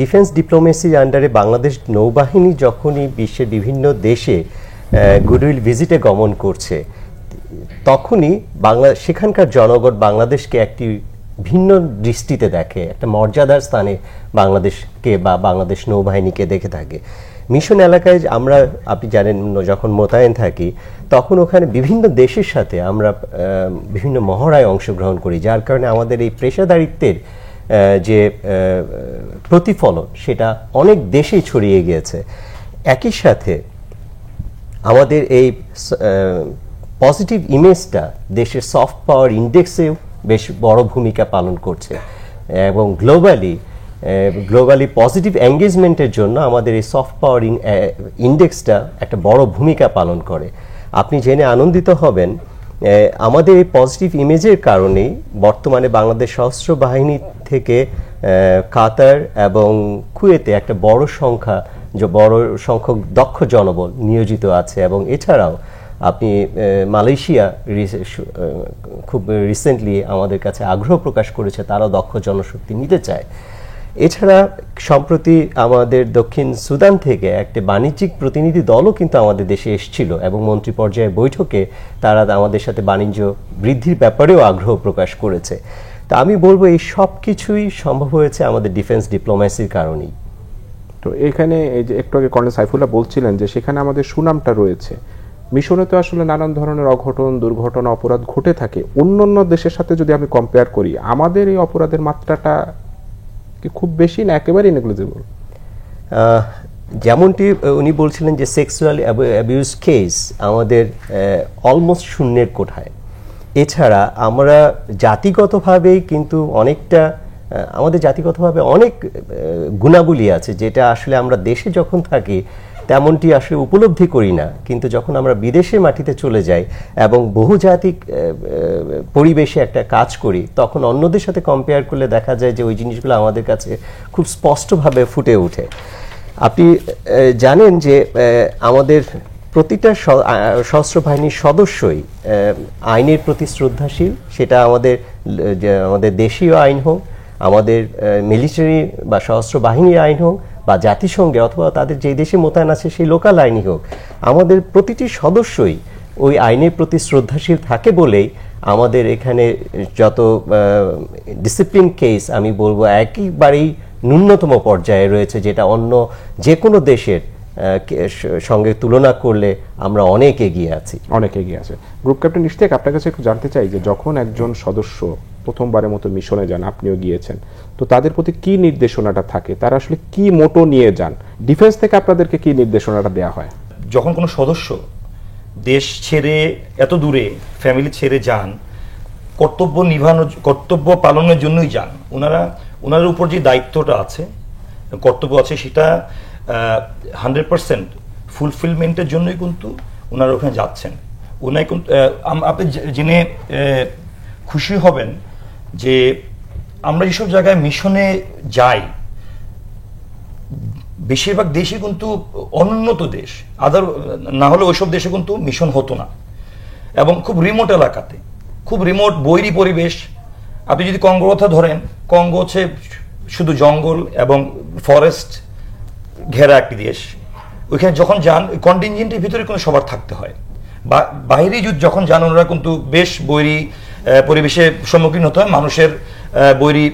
ডিফেন্স ডিপ্লোমেসির আন্ডারে বাংলাদেশ নৌবাহিনী যখনই বিশ্বের বিভিন্ন দেশে গুডউইল ভিজিটে গমন করছে, তখনই সেখানকার জনগণ বাংলাদেশকে একটি ভিন্ন দৃষ্টিতে দেখে, একটা মর্যাদার স্থানে বাংলাদেশকে বা বাংলাদেশ নৌবাহিনীকে দেখে থাকে। মিশন এলাকায় আপনি জানেন যখন মোতায়েন থাকি, তখন ওখানে বিভিন্ন দেশের সাথে আমরা বিভিন্ন মহড়ায় অংশগ্রহণ করি, যার কারণে আমাদের এই পেশাদারিত্বের যে প্রতিফলন সেটা অনেক দেশেই ছড়িয়ে গিয়েছে। একই সাথে আমাদের এই পজিটিভ ইমেজটা দেশের সফট পাওয়ার ইন্ডেক্সেও বেশ বড় ভূমিকা পালন করছে এবং গ্লোবালি পজিটিভ এঙ্গেজমেন্টের জন্য আমাদের এই সফট পাওয়ার ইন্ডেক্সটা একটা বড় ভূমিকা পালন করে। আপনি জেনে আনন্দিত হবেন, আমাদের এই পজিটিভ ইমেজের কারণেই বর্তমানে বাংলাদেশ সশস্ত্র বাহিনী থেকে কাতার এবং কুয়েতে একটা বড় সংখ্যক দক্ষ জনবল নিয়োজিত আছে, এবং এছাড়াও আপনি মালয়েশিয়া খুব রিসেন্টলি আমাদের কাছে আগ্রহ প্রকাশ করেছে, তারাও দক্ষ জনশক্তি নিতে চায়। এছাড়া সম্প্রতি আমাদের দক্ষিণ সুদান থেকে একটা বাণিজ্যিক প্রতিনিধি দলও কিন্তু আমাদের দেশে এসেছিল এবং মন্ত্রী পর্যায়ে বৈঠকে তারা আমাদের সাথে বাণিজ্য বৃদ্ধির ব্যাপারেও আগ্রহ প্রকাশ করেছে। তা আমি বলবো এই সব কিছুই সম্ভব হয়েছে আমাদের ডিফেন্স ডিপ্লোম্যাসির কারণেই। তো এখানে এই যে একটু আগে কর্নেল সাইফুল্লাহ বলছিলেন যে সেখানে আমাদের সুনামটা রয়েছে, মিশনে তো আসলে নানান ধরনের অঘটন, দুর্ঘটনা, অপরাধ ঘটে থাকে। অন্য দেশের সাথে যদি আমি কম্পেয়ার করি, আমাদের এই অপরাধের মাত্রাটা কি খুব বেশি না একেবারেই নেগলিজিবল? যেমনটি উনি বলছিলেন যে সেক্সুয়াল অ্যাবিউজ কেস আমাদের অলমোস্ট শূন্যের কোঠায়। এছাড়া আমরা জাতিগতভাবেই কিন্তু আমাদের জাতিগতভাবে অনেক গুণাবলী আছে, যেটা আসলে আমরা দেশে যখন থাকি তেমনটি আসলে উপলব্ধি করি না, কিন্তু যখন আমরা বিদেশের মাটিতে চলে যাই এবং বহুজাতিক পরিবেশে একটা কাজ করি, তখন অন্যদের সাথে কম্পেয়ার করলে দেখা যায় যে ওই জিনিসগুলো আমাদের কাছে খুব স্পষ্টভাবে ফুটে ওঠে। আপনি জানেন যে আমাদের প্রতিটা সশস্ত্র বাহিনীর সদস্যই আইনের প্রতি শ্রদ্ধাশীল, সেটা আমাদের দেশীয় আইন হোক, আমাদের মিলিটারি বা সশস্ত্র বাহিনীর আইন হোক, বা জাতিসংঘে অথবা তাদের যে দেশে মোতায়েন আছে সেই লোকাল আইনই হোক, আমাদের প্রতিটি সদস্যই ওই আইনের প্রতি শ্রদ্ধাশীল থাকে বলেই আমাদের এখানে যত ডিসিপ্লিন কেস আমি বলবো একেবারেই ন্যূনতম পর্যায়ে রয়েছে, যেটা অন্য যে কোনো দেশের সঙ্গে তুলনা করলে আমরা অনেক এগিয়ে আছি। গ্রুপ ক্যাপ্টেন ইশতিয়াক, আপনার কাছে একটু জানতে চাই যে যখন একজন সদস্য প্রথমবারের মতো মিশনে যান, আপনিও গিয়েছেন, তো তাদের প্রতি কি নির্দেশনাটা থাকে? তারা আসলে কি মোটো নিয়ে যান? ডিফেন্স থেকে আপনাদেরকে কি নির্দেশনাটা দেওয়া হয়? যখন কোনো সদস্য দেশ ছেড়ে এত দূরে ফ্যামিলি ছেড়ে যান, কর্তব্য পালনের জন্যই যান। ওনার উপর যে দায়িত্বটা আছে, কর্তব্য আছে, সেটা 100% ফুলফিলমেন্টের জন্যই কিন্তু ওনারা ওখানে যাচ্ছেন। আপনি জেনে খুশি হবেন যে আমরা যেসব জায়গায় মিশনে যাই, বেশিরভাগ দেশই কিন্তু অনুন্নত দেশ, না হলে ওইসব দেশে কিন্তু মিশন হতো না, এবং খুব রিমোট এলাকাতে, খুব রিমোট বৈরী পরিবেশ। আপনি যদি কঙ্গোর কথা ধরেন, কঙ্গো হচ্ছে শুধু জঙ্গল এবং ফরেস্ট ঘেরা একটি দেশ। ওইখানে যখন যান, কন্টিনজেন্টের ভিতরে কিন্তু সবার থাকতে হয়। বাইরে যখন যান, ওনারা কিন্তু বেশ বৈরী পরিবেশের সম্মুখীন হতে হয়, মানুষের বৈরী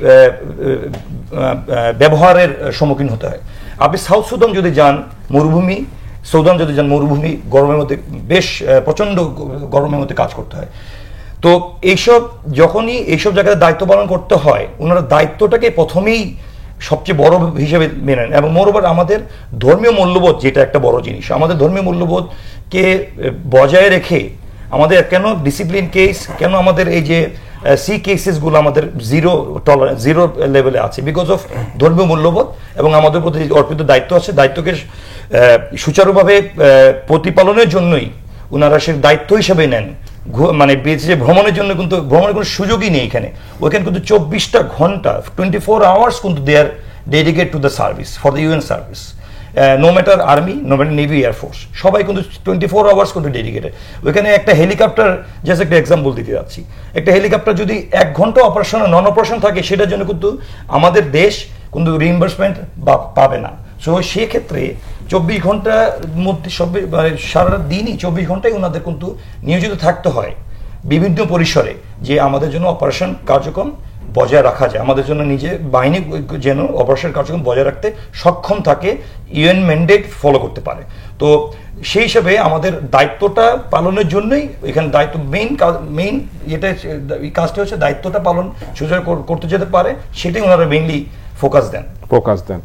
ব্যবহারের সম্মুখীন হতে হয়। আপনি সাউথ সুদান যদি যান, মরুভূমি, মরুভূমি, গরমের মধ্যে বেশ প্রচন্ড গরমের মধ্যে কাজ করতে হয়। তো যখনই এইসব জায়গায় দায়িত্ব পালন করতে হয়, ওনারা দায়িত্বটাকে প্রথমেই সবচেয়ে বড় হিসেবে মেনে নেন। এবং মোরওভার আমাদের ধর্মীয় মূল্যবোধ, যেটা একটা বড় জিনিস, আমাদের ধর্মীয় মূল্যবোধকে বজায় রেখে আমাদের কেন ডিসিপ্লিন কেস, কেন আমাদের এই যে সি কেসেসগুলো আমাদের জিরো লেভেলে আছে, বিকজ অফ ধর্মীয় মূল্যবোধ এবং আমাদের প্রতি অর্পিত দায়িত্ব আছে। দায়িত্বকে সুচারুভাবে প্রতিপালনের জন্যই ওনারা সে দায়িত্ব হিসেবে নেন। মানে ভ্রমণের জন্য কিন্তু ভ্রমণের কোনো সুযোগই নেই এখানে। ওইখানে কিন্তু 24টা ঘন্টা 24 আওয়ার্স কিন্তু they are dedicate to the service, for the UN service. No matter army, no matter navy, air force, সবাই কিন্তু 24 আওয়ার্স কিন্তু ডেডিকেটেড। ওইখানে একটা হেলিকপ্টার, জাস্ট একটা এক্সাম্পল দিতে যাচ্ছি, একটা হেলিকপ্টার যদি 1 ঘন্টা অপারেশন, নন অপারেশন থাকে, সেটার জন্য কিন্তু আমাদের দেশ কিন্তু রিইম্বার্সমেন্ট পাবে না। সো সেক্ষেত্রে 24 ঘন্টার মধ্যে সারা দিনই 24 ঘন্টায় ওনাদের কিন্তু নিয়োজিত থাকতে হয় বিভিন্ন পরিসরে, যে আমাদের জন্য অপারেশন কার্যক্রম বজায় রাখা যায়, আমাদের জন্য নিজে বাহিনী যেন অপারেশন কার্যক্রম বজায় রাখতে সক্ষম থাকে, ইউএন ম্যান্ডেট ফলো করতে পারে। তো সেই হিসাবে আমাদের দায়িত্বটা পালনের জন্যই এখানে দায়িত্ব মেইন যেটা কাজটা হচ্ছে দায়িত্বটা পালন সুযোগ করতে যেতে পারে, সেটাই ওনারা মেইনলি ফোকাস দেন।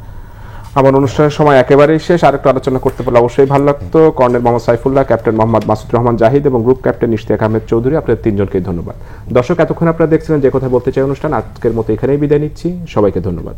আমার অনুষ্ঠানের সময় একেবারেই শেষ। আরেকটু আলোচনা করতে পারলে অবশ্যই ভালো লাগতো। কর্নেল মোহাম্মদ সাইফুল্লাহ, ক্যাপ্টেন মোহাম্মদ মাসুদুর রহমান জাহিদ এবং গ্রুপ ক্যাপ্টেন ইশতিয়াক আহমেদ চৌধুরী, আপনাদের তিনজনকে ধন্যবাদ। দর্শক, এতক্ষণ আপনারা দেখছিলেন যে কথা বলতে চাই অনুষ্ঠান। আজকের মতো এখানেই বিদায় নিচ্ছি। সবাইকে ধন্যবাদ।